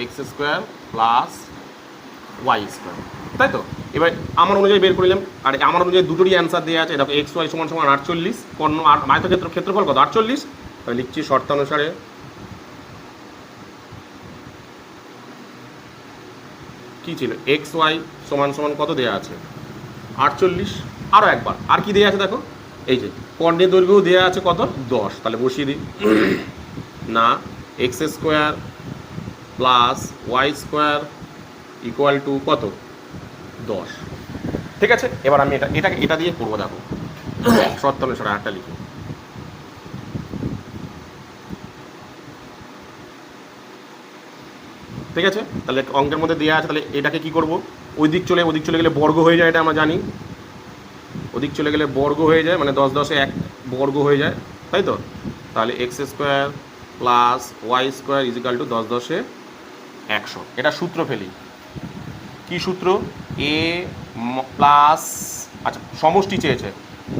X square plus Y square, তাই তো। এবার আমার অনুযায়ী বের করলাম, আর আমার অনুযায়ী দুটোরই অ্যান্সার দেওয়া আছে। দেখো এক্স ওয়াই সমান সমান 48, কর্ণ আর আয়তক্ষেত্রের ক্ষেত্রফল কত, 48, লিখছি শর্তানুসারে কী ছিল এক্স ওয়াই সমান সমান কত দেওয়া আছে 48। আরও একবার আর কি দেওয়া আছে দেখো, এই যে কর্ণের দৈর্ঘ্যও দেওয়া আছে কত 10, তাহলে বসিয়ে দিই না X square plus Y square equal to কত 10। ঠিক আছে, এবার আমি এটা দিয়ে করবো দেখো শর্ত অনুসারে আরেকটা লিখি। ঠিক আছে, তাহলে অঙ্কের মধ্যে দেওয়া আছে, তাহলে এটাকে কি করব, ওদিক চলে গেলে বর্গ হয়ে যায়, এটা আমরা জানি ওদিক চলে গেলে বর্গ হয়ে যায়, মানে 10 10 1 বর্গ হয়ে যায়, তাই তো। তাহলে X square plus Y square equal to 10 10 100। এটা সূত্র ফেলি, কি সূত্র, এ প্লাস, আচ্ছা সমষ্টি চেয়েছে,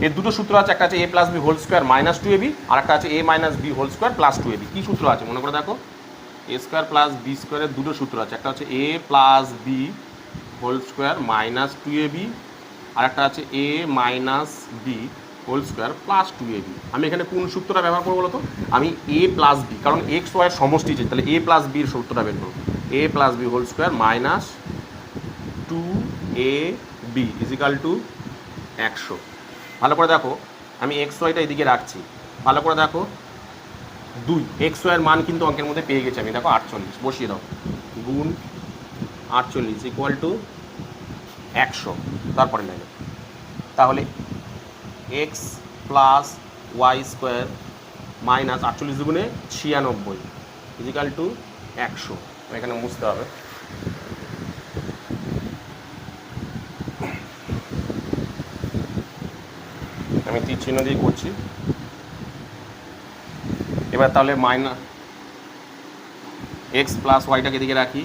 এর দুটো সূত্র আছে, একটা আছে A plus B whole square minus 2ab, আর একটা আছে A minus B whole square plus 2ab। কী সূত্র আছে মনে করে দেখো, এ স্কোয়ার প্লাস বি স্কোয়ারের দুটো সূত্র আছে, একটা হচ্ছে A plus B whole square minus 2ab, আর একটা আছে A minus B whole square plus 2ab। আমি এখানে কোন সূত্রটা ব্যবহার করবো বলো তো, আমি এ প্লাস বি, কারণ এক্স ওয়াইয়ের সমষ্টি চেয়েছি, তাহলে এ প্লাস বির সূত্রটা বের করবো, A plus B whole square minus 2ab equal to 100। ভালো করে দেখো, আমি এক্স ওয়াইটা এদিকে রাখছি, ভালো করে দেখো 2 এক্স ওয়াইয়ের মান কিন্তু অঙ্কের মধ্যে পেয়ে গেছি আমি, দেখো 48 বসিয়ে দাও, গুণ 48 ইকুয়াল টু 100, তারপরে নেবে, তাহলে X plus Y square minus 48 দুগুণে 96 ইজিক্যাল টু 100। এখানে মুছতে হবে, আমি তীর চিহ্ন দিয়ে করছি। এবার তাহলে মাইনাস এক্স প্লাস ওয়াইটাকে দিকে রাখি,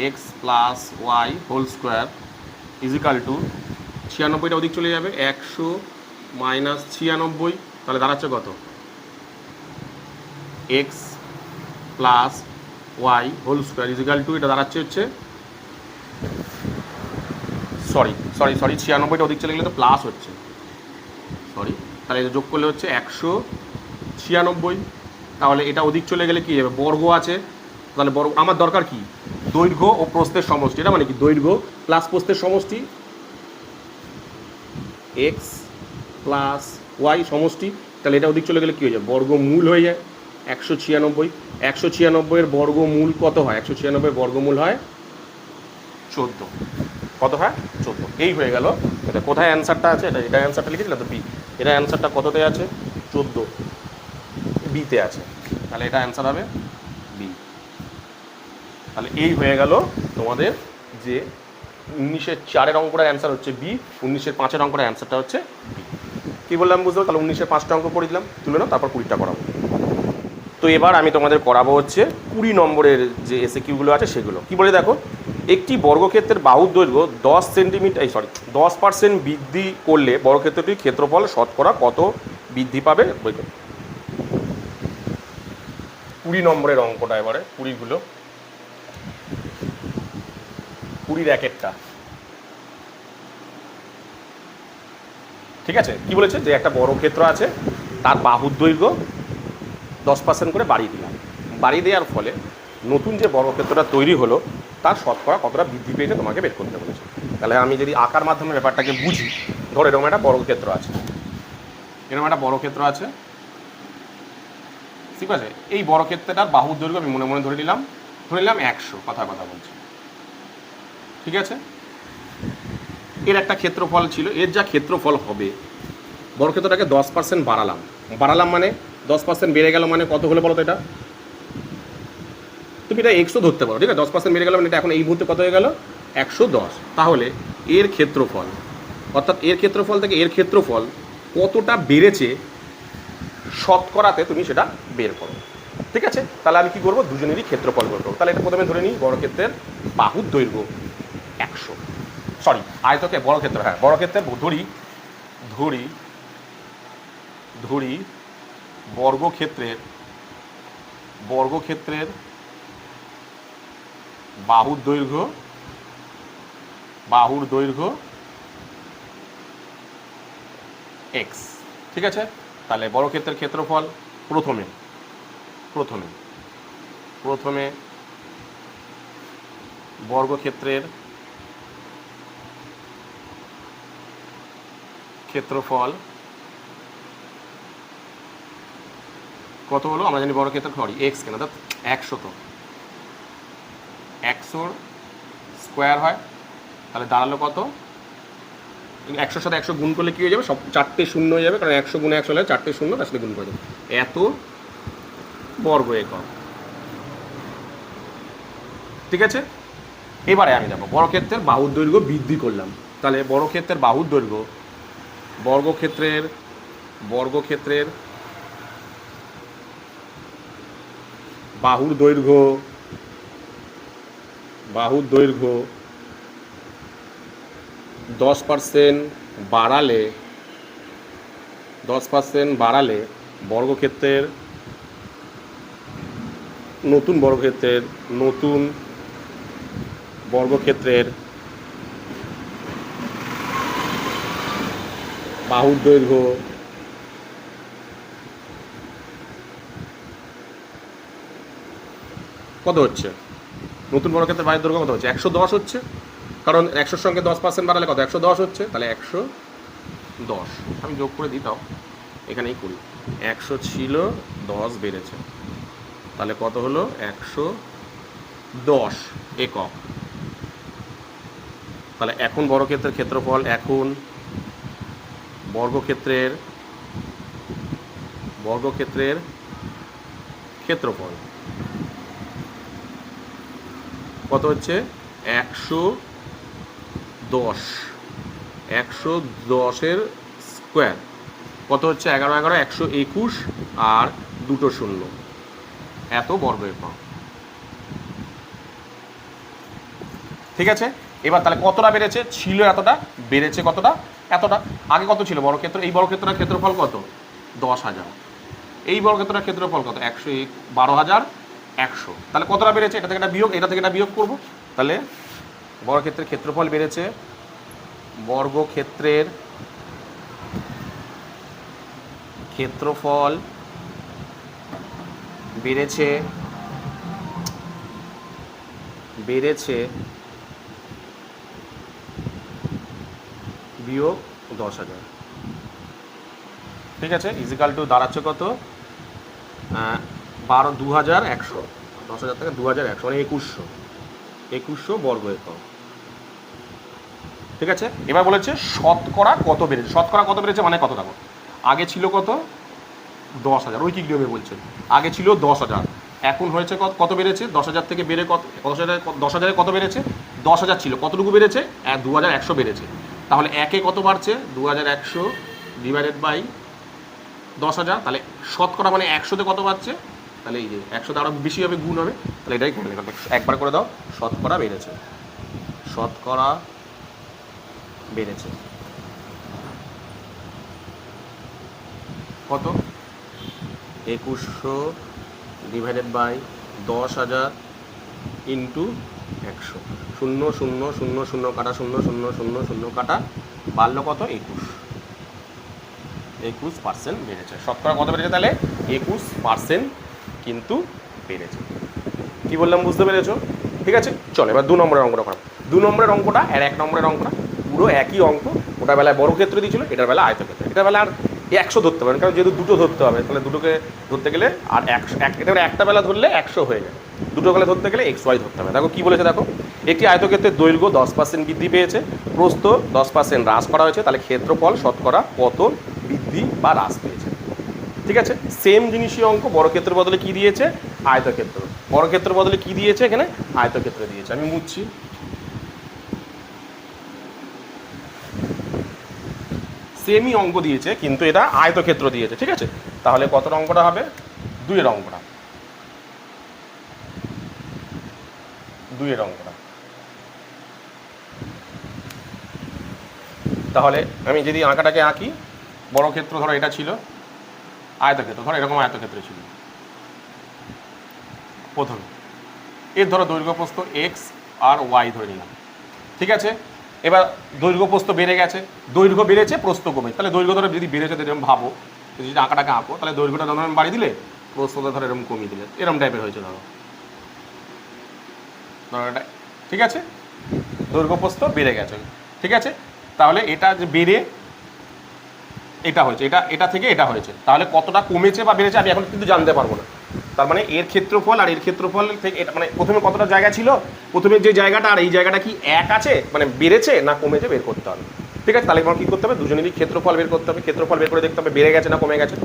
X plus Y whole square equal to 96টা ওদিক চলে যাবে, 100 মাইনাস 96, তাহলে দাঁড়াচ্ছে কত, X plus Y whole square equal to, এটা দাঁড়াচ্ছে হচ্ছে সরি 96টা ওদিক চলে গেলে তো প্লাস হচ্ছে, সরি, তাহলে এটা যোগ করলে হচ্ছে 196, তাহলে এটা ওদিক চলে গেলে কী যাবে, বর্গ আছে, তাহলে বর্গ, আমার দরকার কি দৈর্ঘ্য ও প্রস্থের সমষ্টি, এটা মানে কি দৈর্ঘ্য প্লাস প্রস্থের সমষ্টি, এক্স প্লাস ওয়াই সমষ্টি, তাহলে এটা ওদিক চলে গেলে কী হয়ে যায়, বর্গমূল হয়ে যায় 196। 196-এর বর্গমূল কত হয়, 196-এর বর্গমূল হয় 14, কত হয় 14। এই হয়ে গেল, এটা কোথায় অ্যান্সারটা আছে, এটা অ্যান্সারটা লিখেছিলাম তো বি, এটা অ্যান্সারটা কততে আছে 14, বিতে আছে, তাহলে এটা অ্যান্সার হবে বি। তাহলে এই হয়ে গেল তোমাদের যে 19-এর 4-এর অঙ্কটার অ্যান্সার হচ্ছে বি, 19-এর 5-এর অঙ্কটার অ্যান্সারটা হচ্ছে বি। কী বললাম বুঝতে পারো, তাহলে 19-এর 5টা অঙ্ক করে দিলাম, তুলে নাও, তারপর 20টা করাবো। তো এবার আমি তোমাদের করাবো হচ্ছে 20 নম্বরের যে এসএকিউগুলো আছে সেগুলো। কি বলে দেখো, একটি বর্গক্ষেত্রের বাহুর দৈর্ঘ্য 10 সেন্টিমিটার 10% বৃদ্ধি করলে বর্গক্ষেত্রটির ক্ষেত্রফল শতকরা কত বৃদ্ধি পাবে। 20 নম্বরের অঙ্কটা এবারে 20গুলো, 20-র এক একটা, ঠিক আছে। কি বলেছে যে একটা বর্গক্ষেত্র আছে, তার বাহুর দৈর্ঘ্য 10% করে বাড়িয়ে দিলাম, বাড়িয়ে দেওয়ার ফলে নতুন যে বর্গক্ষেত্রটা তৈরি হলো তার শতকরা কতটা বৃদ্ধি পেয়েছে তোমাকে বের করতে বলেছে। তাহলে আমি যদি আঁকার মাধ্যমে ব্যাপারটাকে বুঝি, ধরো এরকম একটা বর্গক্ষেত্র আছে, এরকম একটা বর্গক্ষেত্র আছে, ঠিক আছে। এই বর্গক্ষেত্রটার বাহুর দৈর্ঘ্য আমি মনে মনে ধরে নিলাম 100, কথা বলছি, ঠিক আছে। এর একটা ক্ষেত্রফল ছিল, এর যা ক্ষেত্রফল হবে, বর্গক্ষেত্রটাকে 10% বাড়ালাম মানে 10% বেড়ে গেল মানে কত হলো বলো তো, এটা তুমি এটা 100 ধরতে পারো, ঠিক আছে। 10% বেড়ে গেল মানে এটা এখন এই মুহূর্তে কত হয়ে গেল 110। তাহলে এর ক্ষেত্রফল, অর্থাৎ এর ক্ষেত্রফল থেকে এর ক্ষেত্রফল কতটা বেড়েছে শতকরাতে তুমি সেটা বের করো, ঠিক আছে। তাহলে আমি কি করবো, দুজনেরই ক্ষেত্রফল বের করবো। তাহলে এটা প্রথমে ধরে নিই বর্গক্ষেত্রের বাহুর দৈর্ঘ্য 100, সরি আয়তকে বর্গক্ষেত্র, হ্যাঁ বর্গক্ষেত্রের ধরি বর্গক্ষেত্রের বাহুর দৈর্ঘ্য x, ঠিক আছে। তাহলে বর্গক্ষেত্রের ক্ষেত্রফল প্রথমে বর্গক্ষেত্রের ক্ষেত্রফল কত হলো আমরা জানি বর্গক্ষেত্র সরি এক্স কেন অর্থাৎ 100 তো 100 স্কোয়ার হয় তাহলে দাঁড়ালো কত 100 সাথে 100 গুণ করলে কী হয়ে যাবে সব 4টে শূন্য হয়ে যাবে কারণ 100 গুণে 100 হলে 4টে শূন্য তার সাথে গুণ করে দেবে এত বর্গ একক। ঠিক আছে, এবারে আমি যাবো বর্গক্ষেত্রের বাহুর দৈর্ঘ্য বৃদ্ধি করলাম। তাহলে বর্গক্ষেত্রের বাহুর দৈর্ঘ্য বর্গক্ষেত্রের বাহুর দৈর্ঘ্য 10% বাড়ালে বর্গক্ষেত্রের নতুন বর্গক্ষেত্রের বাহুর দৈর্ঘ্য কত হচ্ছে নতুন বর্গক্ষেত্রের বাহুর দৈর্ঘ্য কত হচ্ছে 110 হচ্ছে কারণ 100-র সঙ্গে 10% বাড়ালে কত 110 হচ্ছে তাহলে 110 আমি যোগ করে দিই তাও এখানেই করি 100 ছিল 10 বেড়েছে তাহলে কত হলো 110 একক। তাহলে এখন বর্গক্ষেত্রের ক্ষেত্রফল এখন বর্গক্ষেত্রের ক্ষেত্রফল কত হচ্ছে 110-এর স্কোয়ার কত হচ্ছে 11-11 121 আর দুটো শূন্য এত বর্গ একক। ঠিক আছে, এবার তাহলে কতটা বেড়েছে ছিল এতটা বেড়েছে কতটা এতটা আগে কত ছিল বর্গক্ষেত্র এই বর্গক্ষেত্রের ক্ষেত্রফল কত 10,000 এই বর্গক্ষেত্রের ক্ষেত্রফল কত 12,100 তাহলে কতটা বেড়েছে এটা থেকে এটা বিয়োগ করব তাহলে বর্গক্ষেত্রের ক্ষেত্রফল বেড়েছে বর্গক্ষেত্রের ক্ষেত্রফল বেড়েছে বিয়োগ 10,000। ঠিক আছে ইজিক্যাল টু দাঁড়াচ্ছে কত 2,100 10,000 থেকে 2,100 মানে 2100 বর্গ একক। ঠিক আছে, এবার বলেছে শতকরা কত বেড়েছে মানে কত দেখো আগে ছিল কত 10,000 ঐকিক নিয়মে বলছে আগে ছিল 10,000 এখন হয়েছে কত বেড়েছে 10,000 থেকে বেড়ে কত 10,000 কত বেড়েছে 10,000 ছিল কতটুকু বেড়েছে 2,100 বেড়েছে তাহলে একে কত বাড়ছে 2,100 ডিভাইডেড বাই 10,000 তাহলে শতকরা মানে 100তে কত বাড়ছে তাহলে এই যে 100তে আরও বেশি হবে গুণ হবে তাহলে এটাই করে একবার করে দাও শতকরা বেড়েছে কত 2100 ডিভাইডেড বাই 10,000 ইন্টু 100 0 0 0 0 কাটা 0 0 0 0 কাটা বাড়লো কত 21% বেড়েছে শতকরা কত বেড়েছে তাহলে 21% কিন্তু বেড়েছে। কি বললাম বুঝতে পেরেছো? ঠিক আছে, চলো এবার 2 নম্বরের অঙ্কটা করা 2 নম্বরের অঙ্কটা আর 1 নম্বরের অঙ্কটা পুরো একই অঙ্ক ওটার বেলায় বর্গক্ষেত্র দিয়েছিল এটার বেলা আয়তক্ষেত্র এটার বেলা আর 100 ধরতে পারেন কারণ যেহেতু দুটো ধরতে হবে তাহলে দুটোকে ধরতে গেলে আর 100 এটা একটা বেলা ধরলে 100 হয়ে যায় দুটো বেলা ধরতে গেলে XY ধরতে হবে। দেখো কি বলেছে দেখো একটি আয়তক্ষেত্রের দৈর্ঘ্য 10% বৃদ্ধি পেয়েছে প্রস্থ 10% হ্রাস করা হয়েছে তাহলে ক্ষেত্রফল শতকরা কত বৃদ্ধি বা হ্রাস পেয়েছে। ঠিক আছে, সেম জিনিসই অঙ্ক বর্গক্ষেত্রের বদলে কি দিয়েছে আয়তক্ষেত্র বর্গক্ষেত্রের বদলে কি দিয়েছে এখানে আয়তক্ষেত্র দিয়েছে। আমি মুছছি সেমই অঙ্ক দিয়েছে কিন্তু এটা আয়তক্ষেত্র দিয়েছে। ঠিক আছে, তাহলে কত অঙ্কটা হবে 2 অঙ্কটা তাহলে আমি যদি আঁকাটাকে আঁকি বর্গক্ষেত্র ধরো এটা ছিল আয়তক্ষেত্র ধরো এরকম আয়তক্ষেত্র ছিল প্রথমে এর ধরো দৈর্ঘ্য প্রস্থ X আর Y ধরে নিলাম। ঠিক আছে, এবার দৈর্ঘ্য প্রস্থ বেড়ে গেছে দৈর্ঘ্য বেড়েছে প্রস্থ কমেছে তাহলে দৈর্ঘ্য ধরো যদি বেড়েছে এরকম ভাবো যদি আঁকাটাকে আঁকো তাহলে দৈর্ঘ্যটা ধরো বাড়িয়ে দিলে প্রস্থটা ধরো এরকম কমিয়ে দিলে এরকম টাইপের হয়েছে ধরো এটা। ঠিক আছে, দৈর্ঘ্য প্রস্থ বেড়ে গেছে। ঠিক আছে, তাহলে এটা যে বেড়ে এটা হয়েছে, এটা থেকে এটা হয়েছে, তাহলে কতটা কমেছে বা বেড়েছে আমি এখন কিন্তু জানতে পারবো না। তার মানে এর ক্ষেত্রফল আর এর ক্ষেত্রফল থেকে এটা মানে প্রথমে কতটা জায়গা ছিল, প্রথমে যে জায়গাটা আর এই জায়গাটা কি এক আছে, মানে বেড়েছে না কমেছে বের করতে হবে। ঠিক আছে, তাহলে আমার কী করতে হবে, দুজনেরই ক্ষেত্রফল বের করতে হবে, ক্ষেত্রফল বের করে দেখতে হবে বেড়ে গেছে না কমে গেছে।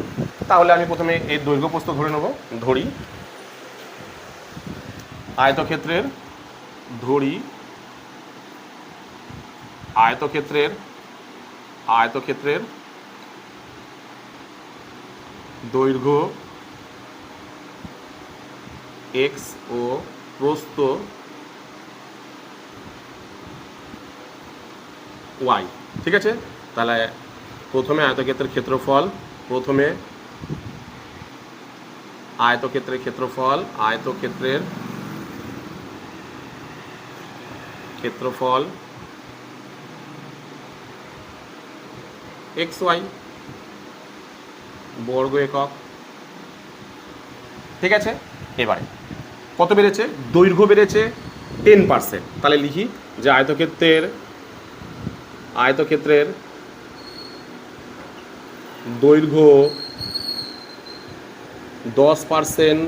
তাহলে আমি প্রথমে এর দৈর্ঘ্য প্রস্থ ধরে নেব, ধরি আয়তক্ষেত্রের, ধরি আয়তক্ষেত্রের দৈর্ঘ্য এক্স ও প্রস্থ ওয়াই। ঠিক আছে, তাহলে প্রথমে আয়তক্ষেত্রের ক্ষেত্রফল, ক্ষেত্রফল এক্স ওয়াই বর্গ একক। ঠিক আছে, এবারে কত বেড়েছে, দৈর্ঘ্য বেড়েছে 10%। তাহলে লিখি যে আয়তক্ষেত্রের দৈর্ঘ্য 10%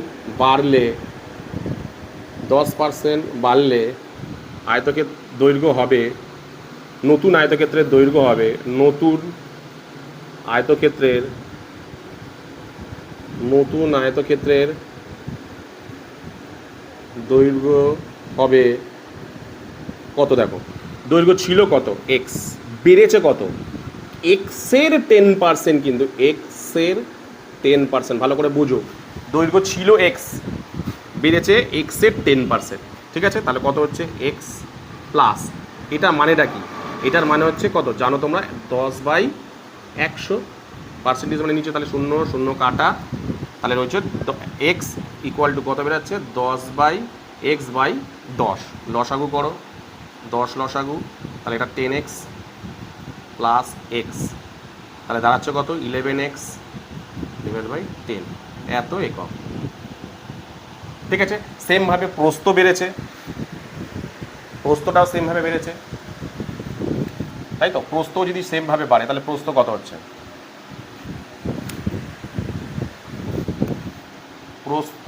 বাড়লে আয়তক্ষেত্র দৈর্ঘ্য হবে, নতুন আয়তক্ষেত্রের দৈর্ঘ্য হবে, নতুন আয়তক্ষেত্রের দৈর্ঘ্য হবে কত, দেখো দৈর্ঘ্য ছিল কত এক্স, বেড়েছে কত এক্সের 10%, কিন্তু এক্সের 10%, ভালো করে বুঝো, দৈর্ঘ্য ছিল এক্স, বেড়েছে এক্সের 10%। ঠিক আছে, তাহলে কত হচ্ছে এক্স প্লাস, এটা মানেটা কি, এটার মানে হচ্ছে কত জানো তোমরা, 10/100, পার্সেন্টেজ মানে নিচে, তাহলে 0 0 কাটা, তাহলে রয়েছে এক্স ইকুয়াল টু কত বেরোচ্ছে 10/x/10, লসাগু করো, 10 লসাগু, তাহলে এটা 10x প্লাস এক্স, তাহলে দাঁড়াচ্ছে কত 11x ডিভাইড বাই 10, এত একক। ঠিক আছে, সেমভাবে প্রস্থ বেড়েছে, প্রস্থটাও সেমভাবে বেড়েছে, তাই তো, প্রস্থ যদি সেমভাবে বাড়ে তাহলে প্রস্থ কত হচ্ছে, প্রস্থ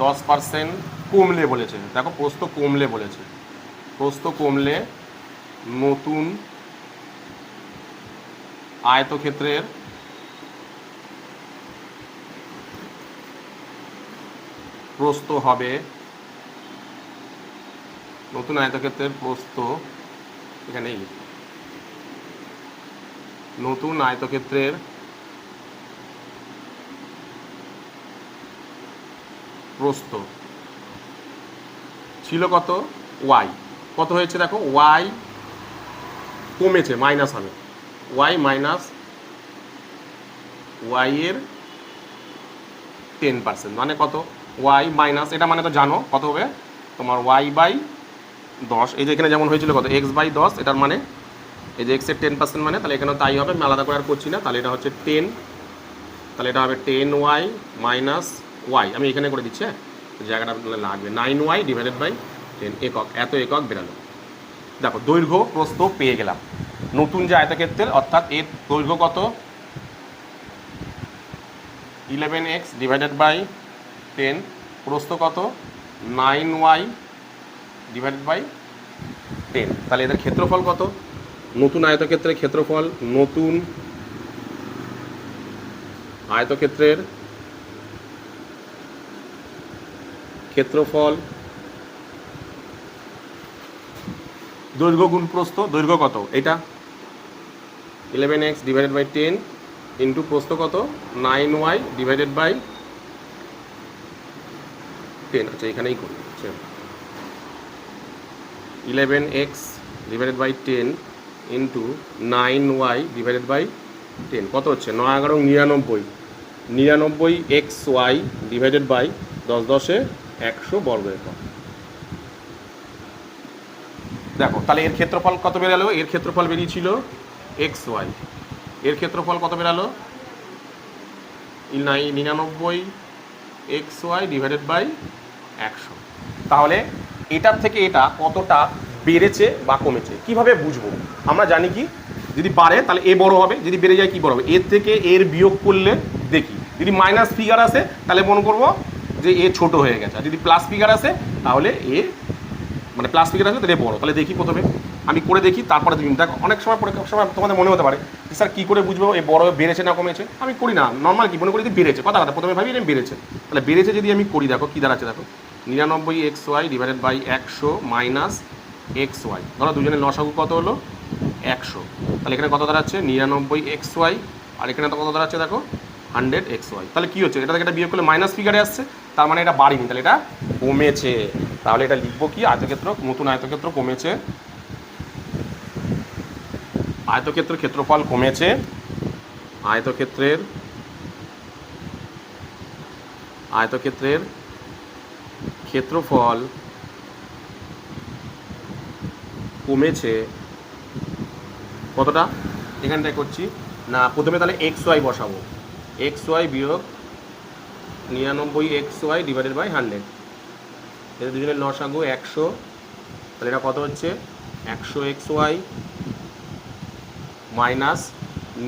10% কমলে বলেছে, দেখো প্রস্থ কমলে বলেছে, প্রস্থ কমলে নতুন আয়তক্ষেত্রের প্রস্থ হবে, নতুন আয়তক্ষেত্রের প্রস্থ, এখানে নতুন আয়তক্ষেত্রের প্রস্থ ছিল কত ওয়াই, কত হয়েছে দেখো ওয়াই কমেছে, মাইনাস হবে, ওয়াই মাইনাস ওয়াই এর 10%, মানে কত ওয়াই মাইনাস, এটা মানে তো জানো কত হবে তোমার y/10, এই যে এখানে যেমন হয়েছিল কত x/10, এটার মানে এই যে এক্সের 10% মানে, তাহলে এখানেও তাই হবে, আমি আলাদা করে আর করছি না, তাহলে এটা হচ্ছে 10, তাহলে এটা হবে 10y মাইনাস ওয়াই, আমি এখানে করে দিচ্ছি, হ্যাঁ জায়গাটা লাগবে, 9y ডিভাইডেড বাই 10 একক, এত একক বেরালো। দেখো দৈর্ঘ্য প্রস্থ পেয়ে গেলাম, নতুন যে আয়তক্ষেত্রের অর্থাৎ এর দৈর্ঘ্য কত 11x ডিভাইডেড বাই 10, প্রস্থ কত 9y ডিভাইডেড বাই 10, তাহলে এদের ক্ষেত্রফল কত, নতুন আয়তক্ষেত্রের ক্ষেত্রফল, নতুন আয়তক্ষেত্রের ক্ষেত্রফল দৈর্ঘ্য গুণ প্রস্থ, দৈর্ঘ্য কত এটা 11x ডিভাইডেড বাই 10 ইন্টু প্রস্থ কত 9y ডিভাইডেড বাই 10, আচ্ছা এখানেই করি, 11x divided by 10 into 9y divided by 10, কত হচ্ছে 9 11 99, 99xy ডিভাইডেড বাই 10 10 100 বর্গ একক। দেখো তাহলে এর ক্ষেত্রফল কত বেরালো, এর ক্ষেত্রফল বেরিয়েছিল xy, এর ক্ষেত্রফল কত বেরালো 99xy ডিভাইডেড বাই 100। তাহলে এটার থেকে এটা কতটা বেড়েছে বা কমেছে কিভাবে বুঝবো, আমরা জানি কি যদি বাড়ে তাহলে এ বড় হবে, যদি বেড়ে যায় কি বড় হবে, এর থেকে এর বিয়োগ করলে দেখি যদি মাইনাস ফিগার আসে তাহলে মনে করবো যে এ ছোট হয়ে গেছে, আর যদি প্লাস ফিগার আসে তাহলে এ মানে প্লাস ফিগার আসে তাহলে বড়। তাহলে দেখি প্রথমে আমি করে দেখি, তারপরে তুমি দেখো। অনেক সময় পরীক্ষার সময় তোমাদের মনে হতে পারে যে স্যার কী করে বুঝবো এ বড় বেড়েছে না কমেছে। আমি করি না, নর্মাল কি মনে করি যে বেড়েছে, কথা প্রথমে ভাবি এটা বেড়েছে। তাহলে বেড়েছে যদি আমি করি, দেখো কী দাঁড়াচ্ছে, দেখো 99xy divided by 100 minus xy। ধরো দুজনের লসাগু কত হলো 100, তাহলে এখানে কত দাঁড়াচ্ছে 99xy, আর এখানে তো কত দাঁড়াচ্ছে দেখো 100xy। তাহলে কী হচ্ছে, এটা থেকে এটা বিয়োগ করলে মাইনাস ফিগারে আসছে, তার মানে এটা বাড়িনি, তাহলে এটা কমেছে। তাহলে এটা লিখবো কি, আয়তক্ষেত্র, নতুন আয়তক্ষেত্র কমেছে, আয়তক্ষেত্রের ক্ষেত্রফল কমেছে, আয়তক্ষেত্রের ক্ষেত্রফল কমেছে কতটা, এখানটায় করছি না, প্রথমে তাহলে xy বসাবো, xy বিয়োগ 99xy ডিভাইডেড বাই 100, এদের দুজনের লসাগু 100, তাহলে এটা কত হচ্ছে 100xy minus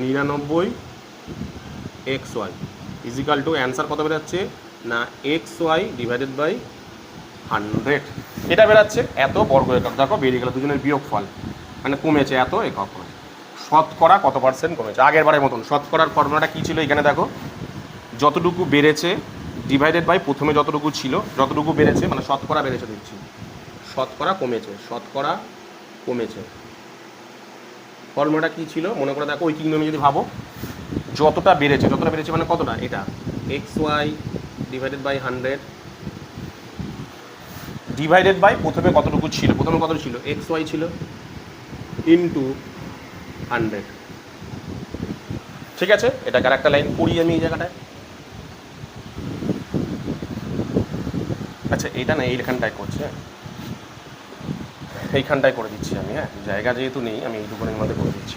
99xy is equal two answer কত বেরোচ্ছে না xy ডিভাইডেড বাই 100। এটা বেরাচ্ছে এত বর্গ একক, দেখো বেরিয়ে গেল দুজনের বিয়োগফল, মানে কমেছে এত একক। শতকরা কত পার্সেন্ট কমেছে, আগের বারের মতন শতকরার ফর্মুলাটা কী ছিল, এখানে দেখো যতটুকু বেড়েছে ডিভাইডেড বাই প্রথমে যতটুকু ছিল, যতটুকু বেড়েছে মানে শতকরা বেড়েছে দিচ্ছি, শতকরা কমেছে, শতকরা কমেছে। ফর্মুলাটা কী ছিল মনে করে দেখো, ওই কিংডমে যদি ভাবো যতটা বেড়েছে মানে কতটা, এটা xy divided by 100 divided by প্রথমে কতটুকু ছিল, প্রথমে কত ছিল xy ছিল ইন্টু 100। ঠিক আছে, এটাকে আরেকটা লাইন পড়ি আমি এই জায়গাটায়। আচ্ছা এটা না এইখানটায় করছি, হ্যাঁ এইখানটায় করে দিচ্ছি আমি, হ্যাঁ জায়গা যেহেতু নেই আমি এইটুকুনের মধ্যে করে দিচ্ছি,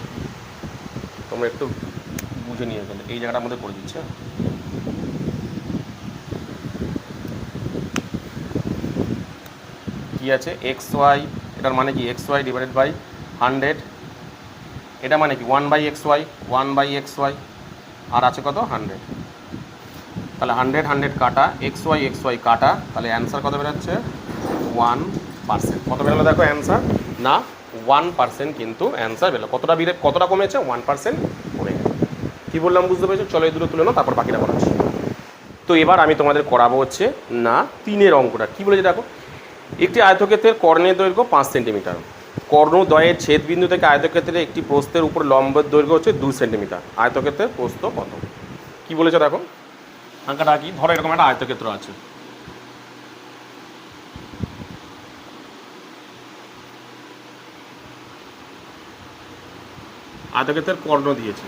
তোমরা একটু বুঝে নিয়ে গেলে এই জায়গাটার মধ্যে করে দিচ্ছি। কি আছে xy, এটার মানে কি xy ডিভাইডেড বাই 100, এটা মানে কি 1/xy, আর আছে কত 100, তাহলে 100 কাটা xy কাটা, তাহলে অ্যান্সার কত বেরোচ্ছে 1%। কত বেরোলো দেখো অ্যান্সার না 1% কিন্তু অ্যান্সার বেরোলো। কতটা কমেছে 1% কমে গেছে। কী বললাম বুঝতে পেরেছো, চলো এই দুটো তুলে নাও, তারপর বাকিটা বলাচ্ছি। তো এবার আমি তোমাদের করাবো হচ্ছে না 3-এর অঙ্কটা। কী বলেছে দেখো, একটি আয়তক্ষেত্রের কর্ণের দৈর্ঘ্য 5 সেন্টিমিটার, কর্ণদ্বয়ের ছেদবিন্দু থেকে আয়তক্ষেত্রের একটি প্রস্থের উপর লম্বের দৈর্ঘ্য হচ্ছে 2 সেন্টিমিটার, আয়তক্ষেত্রের প্রস্থ কত। কী বলেছে দেখো, আঁকাটা কি, ধরো এরকম একটা আয়তক্ষেত্র আছে, আয়তক্ষেত্রের কর্ণ দিয়েছে,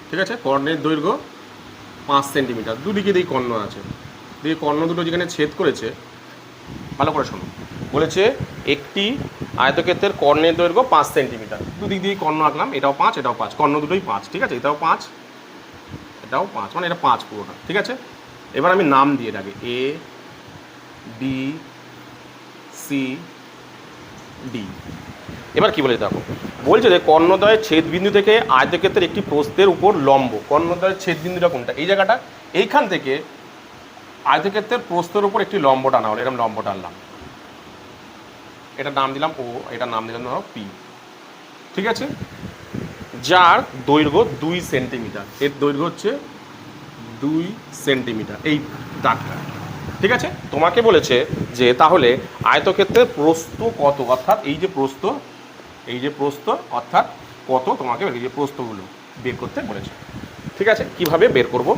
ঠিক আছে, কর্ণের দৈর্ঘ্য 5 সেন্টিমিটার, দুদিকে দিয়ে কর্ণ আছে, দিয়ে কর্ণ দুটো যেখানে ছেদ করেছে, ভালো করে শোনো, বলেছে একটি আয়তক্ষেত্রের কর্ণের দৈর্ঘ্য 5 সেন্টিমিটার, দুদিক দিয়ে কর্ণ আঁকলাম, এটাও 5 এটাও 5, কর্ণ দুটোই 5, ঠিক আছে, এটাও 5 এটাও 5, মানে এটা 5 পুরোটা, ঠিক আছে। এবার আমি নাম দিয়ে রাখি A B C D। এবার কি বলে দেখো, বলছে যে কর্ণদ্বয়ের ছেদবিন্দু থেকে আয়তক্ষেত্রের একটি প্রস্থের উপর লম্ব, কর্ণদ্বয়ের ছেদবিন্দুটা কোনটা, এই জায়গাটা, এইখান থেকে আয়তক্ষেত্রের প্রস্থের উপর একটি লম্ব টানা হলো, এরকম লম্ব টানলাম, এটার নাম দিলাম ও, এটার নাম দিলাম ধরো পি, ঠিক আছে, যার দৈর্ঘ্য 2 সেন্টিমিটার, এর দৈর্ঘ্য হচ্ছে 2 সেন্টিমিটার, এই দাগটা, ঠিক আছে। তোমাকে বলেছে যে তাহলে আয়তক্ষেত্রের প্রস্থ কত, অর্থাৎ এই যে প্রস্থ অর্থাৎ কত, তোমাকে এই যে প্রস্থগুলো বের করতে বলেছে, ঠিক আছে। কিভাবে বের করব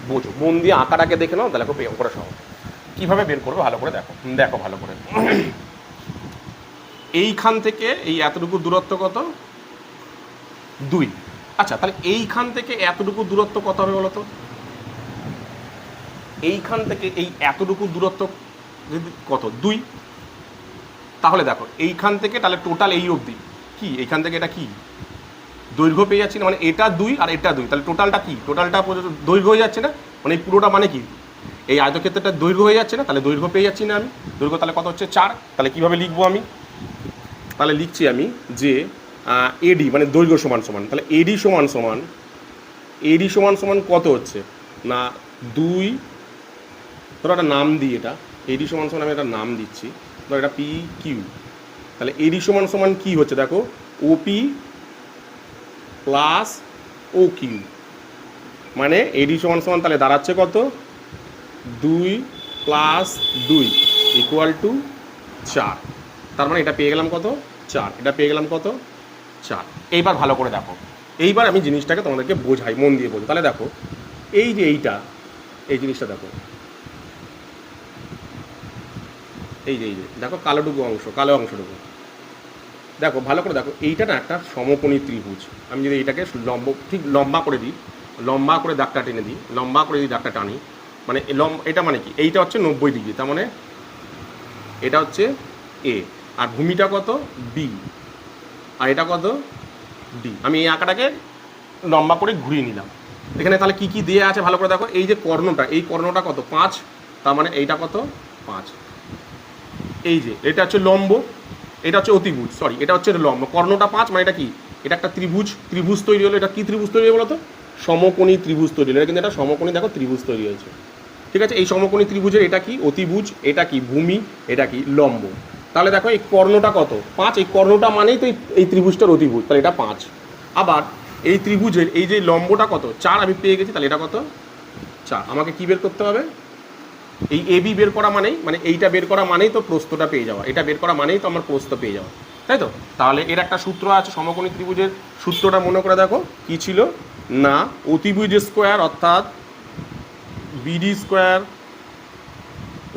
বোঝো, মন দিয়ে আঁকাটাকে দেখে নাও, তাহলে অঙ্কটা সহজ। কীভাবে বের করবো ভালো করে দেখো ভালো করে। এইখান থেকে এই এতটুকু দূরত্ব কত 2, আচ্ছা তাহলে এইখান থেকে এতটুকু দূরত্ব কত হবে বলো তো, এইখান থেকে এই এতটুকু দূরত্ব যদি কত 2, তাহলে দেখো এইখান থেকে তাহলে টোটাল এই অবধি কি, এইখান থেকে এটা কি দৈর্ঘ্য পেয়ে যাচ্ছি না, মানে এটা 2 আর এটা 2, তাহলে টোটালটা কি, টোটালটা দৈর্ঘ্য হয়ে যাচ্ছে না, মানে এই পুরোটা মানে কি এই আয়তক্ষেত্রটা দৈর্ঘ্য হয়ে যাচ্ছে না, তাহলে দৈর্ঘ্য পেয়ে যাচ্ছি না আমি। দৈর্ঘ্য তাহলে কত হচ্ছে 4। তাহলে কীভাবে লিখবো আমি? তাহলে লিখছি আমি যে এডি মানে দৈর্ঘ্য সমান সমান, তাহলে এডি সমান সমান এডি সমান সমান কত হচ্ছে না 2, ধরো একটা নাম দিই, এটা এডি সমান সমান আমি একটা নাম দিচ্ছি, ধরো এটা পি কিউ। তাহলে এডি সমান সমান কী হচ্ছে দেখো, ওপি প্লাস ও কিউ, মানে এডি সমান সমান তাহলে দাঁড়াচ্ছে কত 2 প্লাস 2 ইকুয়াল টু 4। তার মানে এটা পেয়ে গেলাম কত 4, এটা পেয়ে গেলাম কত 4। এইবার ভালো করে দেখো, এইবার আমি জিনিসটাকে তোমাদেরকে বোঝাই, মন দিয়ে বোঝো। তাহলে দেখো এই যে এই জিনিসটা দেখো, এই যে দেখো কালো অংশটুকু দেখো ভালো করে দেখো, এইটা না একটা সমকোণী ত্রিভুজ। আমি যদি এইটাকে ঠিক লম্বা করে দিই, লম্বা করে দাগটা টেনে দিই, লম্বা করে দিই দাগটা টানি, মানে এটা মানে কি, এইটা হচ্ছে 90 ডিগ্রি, তার মানে এটা হচ্ছে এ, আর ভূমিটা কত বি, আর এটা কত ডি। আমি এই আঁকাটাকে লম্বা করে ঘুরিয়ে নিলাম। এখানে তাহলে কী কী দিয়ে আছে ভালো করে দেখো, এই যে কর্ণটা, এই কর্ণটা কত 5, তার মানে এইটা কত 5। এই যে এটা হচ্ছে লম্ব, এটা হচ্ছে অতিভুজ, সরি এটা হচ্ছে লম্ব, কর্ণটা 5, মানে এটা কি, এটা একটা ত্রিভুজ তৈরি হলো। এটা কি ত্রিভুজ তৈরি হলো বলো তো, সমকোণী ত্রিভুজ তৈরি হলো। কিন্তু এটা সমকোণী দেখো ত্রিভুজ তৈরি হয়েছে, ঠিক আছে। এই সমকোণী ত্রিভুজের এটা কি অতিভুজ, এটা কি ভূমি, এটা কি লম্ব। তাহলে দেখো এই কর্ণটা কত 5, এই কর্ণটা মানেই তো এই ত্রিভুজটার অতিভুজ, তাহলে এটা 5। আবার এই ত্রিভুজের এই যে লম্বটা কত 4 আমি পেয়ে গেছি, তাহলে এটা কত 4। আমাকে কি বের করতে হবে, এই এবি বের করা মানেই, মানে এইটা বের করা মানেই তো প্রস্থটা পেয়ে যাওয়া, এটা বের করা মানেই তো আমার প্রস্থ পেয়ে যাওয়া, তাই তো। তাহলে এর একটা সূত্র আছে সমকোণী ত্রিভুজের, সূত্রটা মনে করে দেখো কি ছিল না, অতিভুজ স্কোয়ার অর্থাৎ বিডি স্কোয়ার,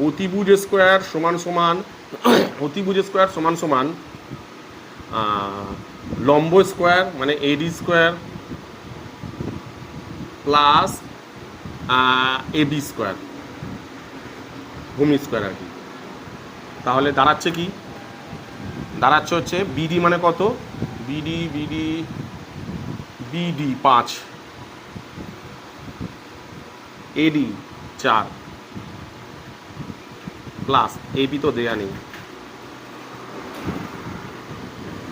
অতিভুজ স্কোয়ার সমান সমান অতিভুজ স্কোয়ার সমান সমান লম্ব স্কোয়ার মানে AD square plus AB square, ভূমি স্কোয়ার আর কি। তাহলে দাঁড়াচ্ছে কি, দাঁড়াচ্ছে হচ্ছে বিডি মানে কত, বিডি 5, এডি 4 প্লাস এবি তো দেয়া নেই,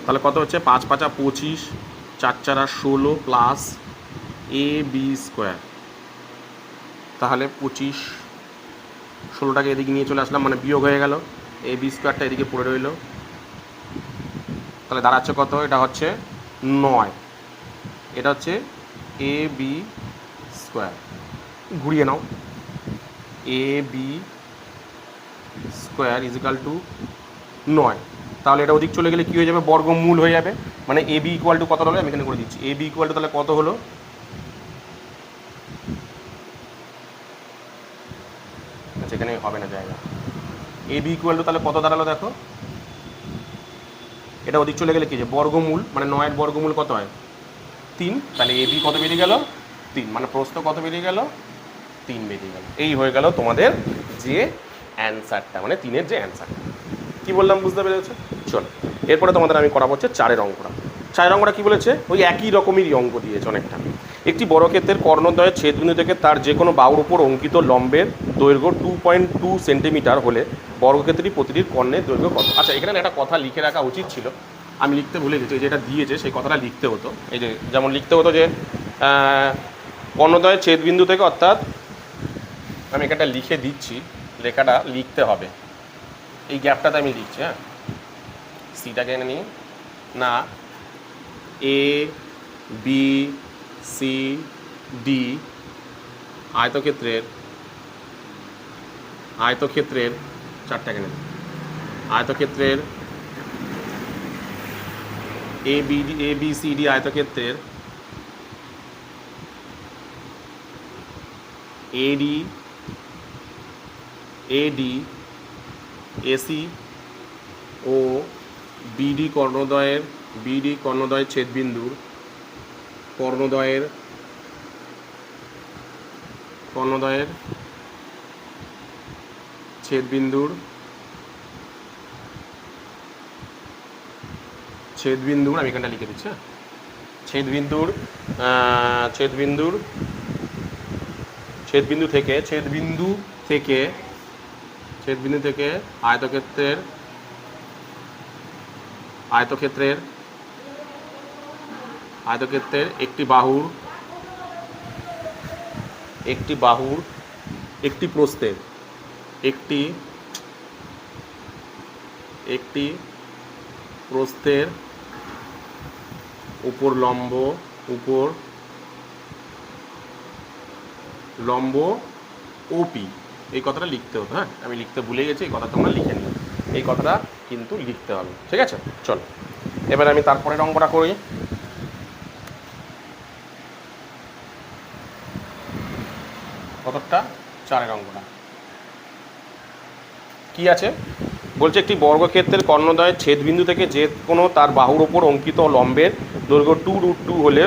তাহলে কত হচ্ছে 5 5 25, 4 4 16 প্লাস এ বি স্কোয়ার। তাহলে 25, 16টাকে এদিকে নিয়ে চলে আসলাম, মানে বিয়োগ হয়ে গেল, এ বি স্কোয়ারটা এদিকে পড়ে রইল। তাহলে দাঁড়াচ্ছে কত, এটা হচ্ছে 9, এটা হচ্ছে এ বি স্কোয়ার, ঘুরিয়ে নাও, A B square equal two 9। তাহলে এটা ওদিক চলে গেলে কী হয়ে যাবে, বর্গমূল হয়ে যাবে, মানে এ বি ইকুয়াল টু কত হলো, আমি এখানে করে দিচ্ছি, এ বি ইকুয়াল টু তাহলে কত হলো, আচ্ছা এখানে হবে না জায়গা, এ বি ইকুয়াল টু তাহলে কত দাঁড়ালো দেখো, এটা ওদিক চলে গেলে কি যে বর্গমূল, মানে 9-এর বর্গমূল কত হয় 3, তাহলে এ বি কত বেরিয়ে গেল 3, মানে প্রস্থ কত বেরিয়ে গেল 3 বেরিয়ে গেল। এই হয়ে গেল তোমাদের যে অ্যান্সারটা, মানে 3-এর যে অ্যান্সারটা। কী বললাম বুঝতে পেরেছো? চলো এরপরে তোমাদের আমি করাবো হচ্ছে 4-এর অঙ্কটা। 4-এর অঙ্কটা কী বলেছে, ওই একই রকমেরই অঙ্ক দিয়েছে অনেকটা। একটি বর্গক্ষেত্রের কর্ণদ্বয়ের ছেদবিন্দু থেকে তার যে কোনো বাহুর উপর অঙ্কিত লম্বের দৈর্ঘ্য 2.2 সেন্টিমিটার হলে বর্গক্ষেত্রটি প্রতিটির কর্ণের দৈর্ঘ্য কত। আচ্ছা এখানে একটা কথা লিখে রাখা উচিত ছিল, আমি লিখতে ভুলে গেছি, যেটা দিয়েছে সেই কথাটা লিখতে হতো। এই যে যেমন লিখতে হতো যে কর্ণদ্বয়ের ছেদবিন্দু থেকে, অর্থাৎ আমি একটা লিখে দিচ্ছি, লেখাটা লিখতে হবে, এই গ্যাপটাতে আমি লিখছি, হ্যাঁ সিটাকে এনে নিই না, এ বি সি ডি আয়তক্ষেত্রের 4টা এখানে, আয়তক্ষেত্রের এ বি সি ডি আয়তক্ষেত্রের এডি এসি ও বিডি কর্ণদ্বয়ের ছেদবিন্দুর ছেদবিন্দুর আমি এখানটা লিখে দিচ্ছি, ছেদবিন্দুর ছেদবিন্দু থেকে আয়তক্ষেত্রের একটি বাহুর একটি প্রস্থের উপর লম্ব ওপি, এই কথাটা লিখতে হতো। হ্যাঁ, আমি লিখতে ভুলে গেছি, এই কথা তোমরা লিখে নিও, এই কথাটা কিন্তু লিখতে হবে। ঠিক আছে, চলো এবার আমি তারপরের অঙ্কটা করি। কতটা? 4 অঙ্কটা কি আছে বলছে, একটি বর্গক্ষেত্রের কর্ণদ্বয়ের ছেদবিন্দু থেকে যে কোনো তার বাহুর ওপর অঙ্কিত লম্বের দৈর্ঘ্য 2√2 হলে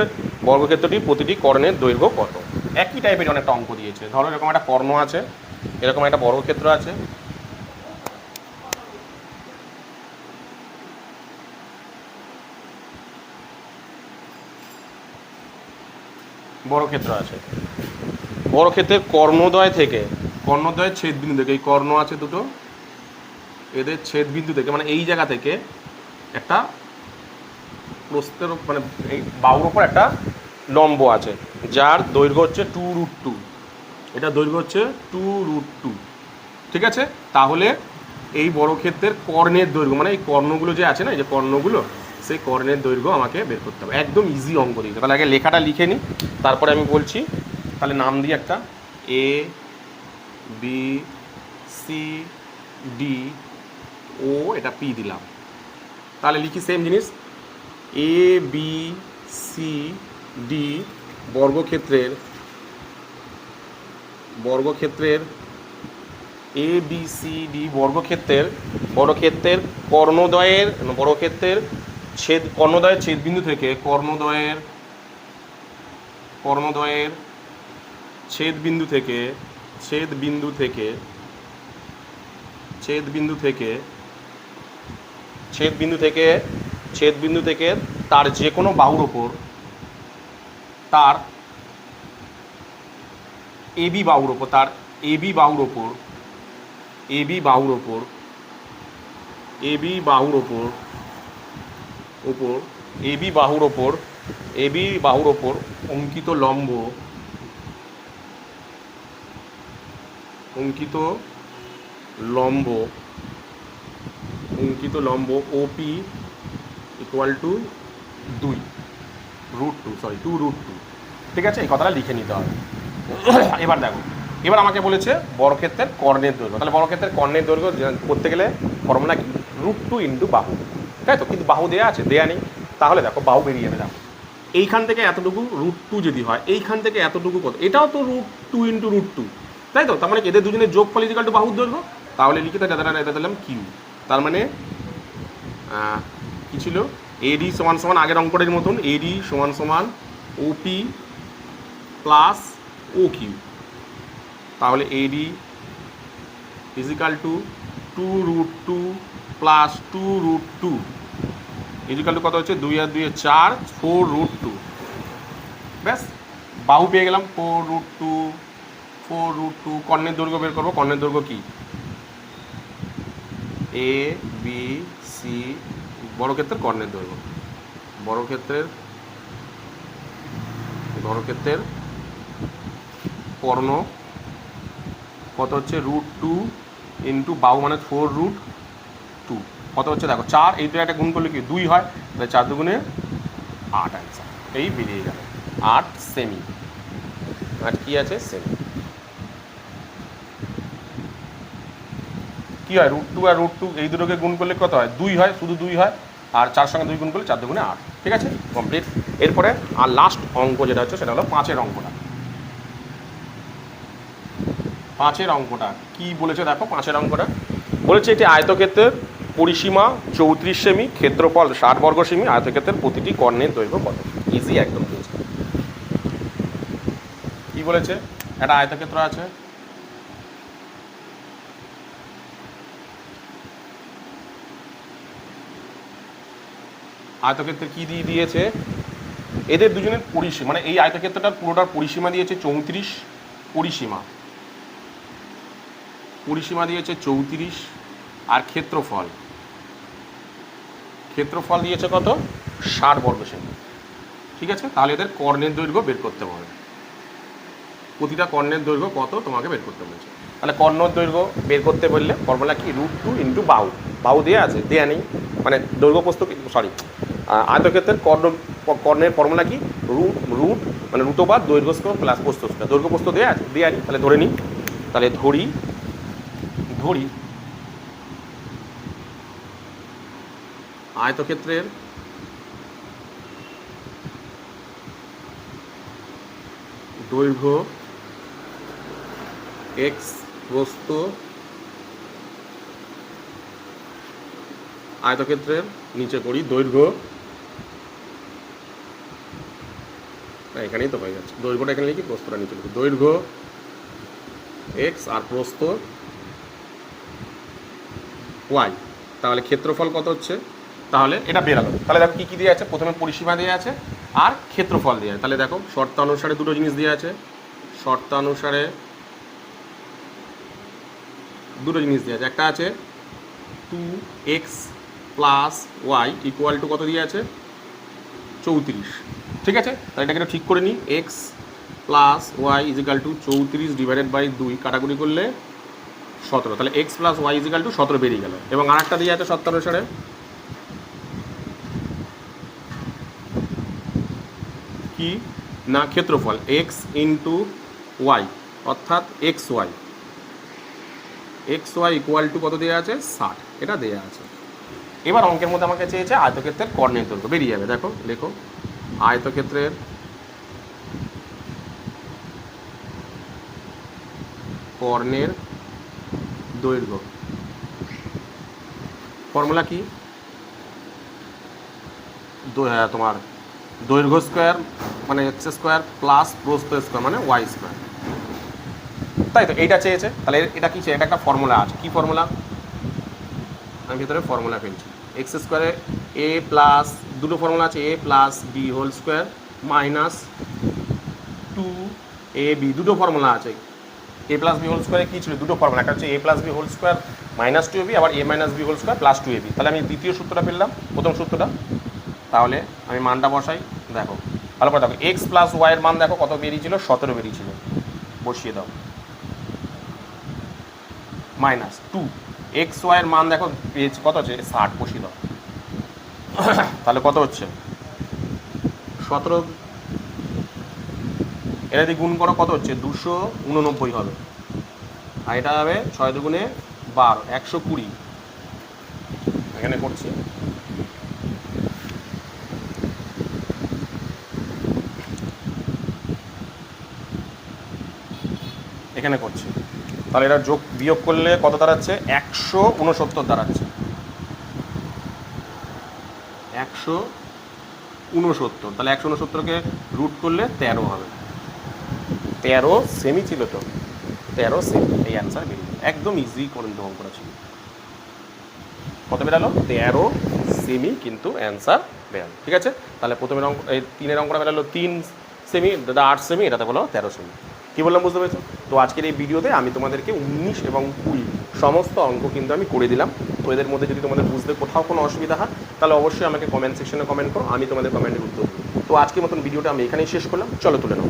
বর্গক্ষেত্রটির প্রতিটি কর্ণের দৈর্ঘ্য কত? একই টাইপের অনেকটা অঙ্ক দিয়েছে। ধরো এরকম একটা কর্ণ আছে, এরকম একটা বর্গক্ষেত্র আছে, বর্গক্ষেত্রের কর্ণদ্বয়ের ছেদবিন্দু থেকে, এই কর্ণ আছে দুটো, এদের ছেদবিন্দু থেকে মানে এই জায়গা থেকে একটা প্রস্থের মানে এই বাহুর ওপর একটা লম্ব আছে যার দৈর্ঘ্য হচ্ছে 2√2, এটা দৈর্ঘ্য হচ্ছে 2√2। ঠিক আছে, তাহলে এই বর্গক্ষেত্রের কর্ণের দৈর্ঘ্য মানে এই কর্ণগুলো যে আছে না, এই যে কর্ণগুলো, সেই কর্ণের দৈর্ঘ্য আমাকে বের করতে হবে। একদম ইজি অঙ্ক দিয়েছে। তাহলে আগে লেখাটা লিখে নিই, তারপরে আমি বলছি। তাহলে নাম দিই একটা এ বি সি ডি ও, এটা পি দিলাম। তাহলে লিখি সেম জিনিস, এ বি সি ডি বর্গক্ষেত্রের এ বি সি ডি বর্গক্ষেত্রের কর্ণদ্বয়ের ছেদবিন্দু থেকে তার যে কোনো বাহুর ওপর, তার এবি বাহুর ওপর অঙ্কিত লম্ব ওপি ইকুয়াল টু 2√2। ঠিক আছে, এই কথাটা লিখে নিতে হবে। এবার দেখো, এবার আমাকে বলেছে বর্গক্ষেত্রের কর্ণের দৈর্ঘ্য। তাহলে বর্গক্ষেত্রের কর্ণের দৈর্ঘ্য করতে গেলে ফর্মুলা কি? √2 ইন্টু বাহু, তাই তো? কিন্তু বাহু দেওয়া আছে? দেয়া নেই। তাহলে দেখো বাহু বেরিয়ে যাবে। দেখো এইখান থেকে এতটুকু √2 যদি হয়, এইখান থেকে এতটুকু কত? এটাও তো √2 ইন্টু √2, তাই তো? তার মানে এদের দুজনের যোগফল ইকুয়াল টু বাহুর দৈর্ঘ্য। তাহলে লিখে এটা দিলাম কিউ। তার মানে কি ছিল? এডি সমান সমান আগের অঙ্কটার মতন, এডি সমান সমান ওপি প্লাস ও কিউ। তাহলে এডি ইজিক্যাল টু 2√2 প্লাস 2√2 ইজিক্যাল টু কত হচ্ছে? 2 আর 2 4, 4√2। ব্যাস, বাহু পেয়ে গেলাম 4√2। কর্ণের দৈর্ঘ্য বের করবো। কর্ণের দৈর্ঘ্য কি? এ বি সি, বর্গক্ষেত্রের কর্ণের দৈর্ঘ্য, বর্গক্ষেত্রের কর্ণ কত হচ্ছে? √2 ইন্টু বাহু মানে 4√2 কত হচ্ছে? দেখো 4, এই দুটো একটা গুণ করলে কি 2 হয়, তাহলে 4 দুগুণে 8 অ্যান্সার। এই বেরিয়ে গেল 8 সেমি। আর কি আছে? সেমি। কি হয়? √2 আর √2 এই দুটোকে গুণ করলে কত হয়? 2 হয়, শুধু 2 হয়। আর 4 সঙ্গে 2 গুণ করলে 4 দুগুণে 8। ঠিক আছে, কমপ্লিট। এরপরে আর লাস্ট অঙ্ক যেটা হচ্ছে সেটা হলো 5-এর অঙ্কটা। 5-এর অঙ্কটা কি বলেছে দেখো। 5-এর অঙ্কটা বলেছে একটি আয়তক্ষেত্রের পরিসীমা 34 সেমি, ক্ষেত্রফল 60 বর্গ সেমি, আয়তক্ষেত্রের প্রতিটি কর্ণের দৈর্ঘ্য কত? ইজি একদম। কি বলেছে? একটা আয়তক্ষেত্র আছে, আয়তক্ষেত্রে কি দিয়ে দিয়েছে? এদের দুজনের পরিসীমা মানে এই আয়তক্ষেত্রটার পুরোটার পরিসীমা দিয়েছে 34 পরিসীমা, পরিসীমা দিয়েছে 34 আর ক্ষেত্রফল, ক্ষেত্রফল দিয়েছে কত 60 বর্গ সেমি। ঠিক আছে, তাহলে এদের কর্ণের দৈর্ঘ্য বের করতে হবে, প্রতিটা কর্ণের দৈর্ঘ্য কত তোমাকে বের করতে বলছে। তাহলে কর্ণর দৈর্ঘ্য বের করতে বললে ফর্মুলা কি √2 ইন্টু বাহু, বাহু দেওয়া আছে দেওয়া নেই, মানে দৈর্ঘ্য প্রস্থ সরি আয়তক্ষেত্রের কর্ণের ফর্মুলা কি রুট মানে √/, দৈর্ঘ্য স্কোয়ার প্লাস প্রস্থ স্কোয়ার, দৈর্ঘ্য প্রস্থ দেওয়া আছে দেওয়া নেই, তাহলে ধরে নিই, তাহলে ধরি আয়তক্ষেত্রের দৈর্ঘ্য x, প্রস্থ আয়তক্ষেত্রের নিচে করি দৈর্ঘ্য, এখানেই তো হয়ে যাচ্ছে, দৈর্ঘ্যটা এখানে লিখি, প্রস্থটা নিচে লিখি, দৈর্ঘ্য x আর প্রস্থ y, তাহলে ক্ষেত্রফল কত হচ্ছে, তাহলে এটা বেরালো। তাহলে দেখো কী কী দেওয়া আছে, প্রথমে পরিসীমা দেওয়া আছে আর ক্ষেত্রফল দেওয়া আছে। তাহলে দেখো শর্তানুসারে দুটো জিনিস দেওয়া আছে, শর্তানুসারে দুটো জিনিস দেওয়া আছে, একটা আছে 2x + y = কত দিয়ে আছে 34। ঠিক আছে, তাহলে এটাকে একটু ঠিক করে নিই, x + y = 34/2, কাটাকুটি করলে 17, তাহলে x + y = 17 বেরিয়ে গেল। এবং আরেকটা দিয়ে আছে শর্তানুসারে কি না ক্ষেত্রফল x × y, অর্থাৎ xy = কত দেওয়া আছে 60, এটা দেওয়া আছে। এবার অঙ্কের মধ্যে আমাকে চেয়েছে আয়তক্ষেত্রের কর্ণের দৈর্ঘ্য, বেরিয়ে যাবে, দেখো লেখো আয়তক্ষেত্রের কর্ণের দৈর্ঘ্য, ফর্মুলা কি তোমার দৈর্ঘ্য স্কোয়ার মানে x² প্লাস প্রস্থ স্কোয়ার মানে y², তাই তো এইটা চেয়েছে। তাহলে এটা কি এটা একটা ফর্মুলা আছে, কি ফর্মুলা আমি ভিতরে ফর্মুলা ফেলছি, x² a প্লাস দুটো ফর্মুলা আছে, a + b² মাইনাস 2ab, দুটো ফর্মুলা আছে, a + b² কী ছিল দুটো ফর্মুলা, একটা হচ্ছে a + b² মাইনাস 2ab, আবার a - b² প্লাস 2ab। তাহলে আমি দ্বিতীয় সূত্রটা ফেললাম, প্রথম সূত্রটা, তাহলে আমি মানটা বসাই, দেখো ভালো করে দেখো x + y এর মান দেখো কত বেরিয়েছিল 17 বেরিয়েছিল, বসিয়ে দাও, মাইনাস 2xy এর মান দেখো কত আছে 60, বসিয়ে দাও, তাহলে কত হচ্ছে 17, এটা যদি গুণ করো কত হচ্ছে 289 হবে, আর এটা হবে 6 দুগুণে 12 120, এখানে করছি, এখানে করছি, তাহলে এটা যোগ বিয়োগ করলে কত দাঁড়াচ্ছে 169 দাঁড়াচ্ছে, 169, তাহলে 169কে রুট করলে 13 হবে, 13 সেমি ছিল তো, 13 সেমি, এই অ্যান্সার বেরিয়ে একদম ইজি করে অঙ্ক করা ছিল, কত বেরালো 13 সেমি, কিন্তু অ্যান্সার বেরালো। ঠিক আছে, তাহলে প্রথমের অঙ্ক এই 3-এর অঙ্কটা বেরালো 3 সেমি, দাদা 8 সেমি, এটাতে বলো 13 সেমি। কী বললাম বুঝতে পেরেছো? তো আজকের এই ভিডিওতে আমি তোমাদেরকে 19 এবং 20 সমস্ত অঙ্ক কিন্তু আমি করে দিলাম। তো এদের মধ্যে যদি তোমাদের বুঝতে কোথাও কোনো অসুবিধা হয় তাহলে অবশ্যই আমাকে কমেন্ট সেকশনে কমেন্ট করো, আমি তোমাদের কমেন্টের উত্তর দেবো। তো আজকের মতন ভিডিওটা আমি এখানেই শেষ করলাম, চলো তুলে নাও।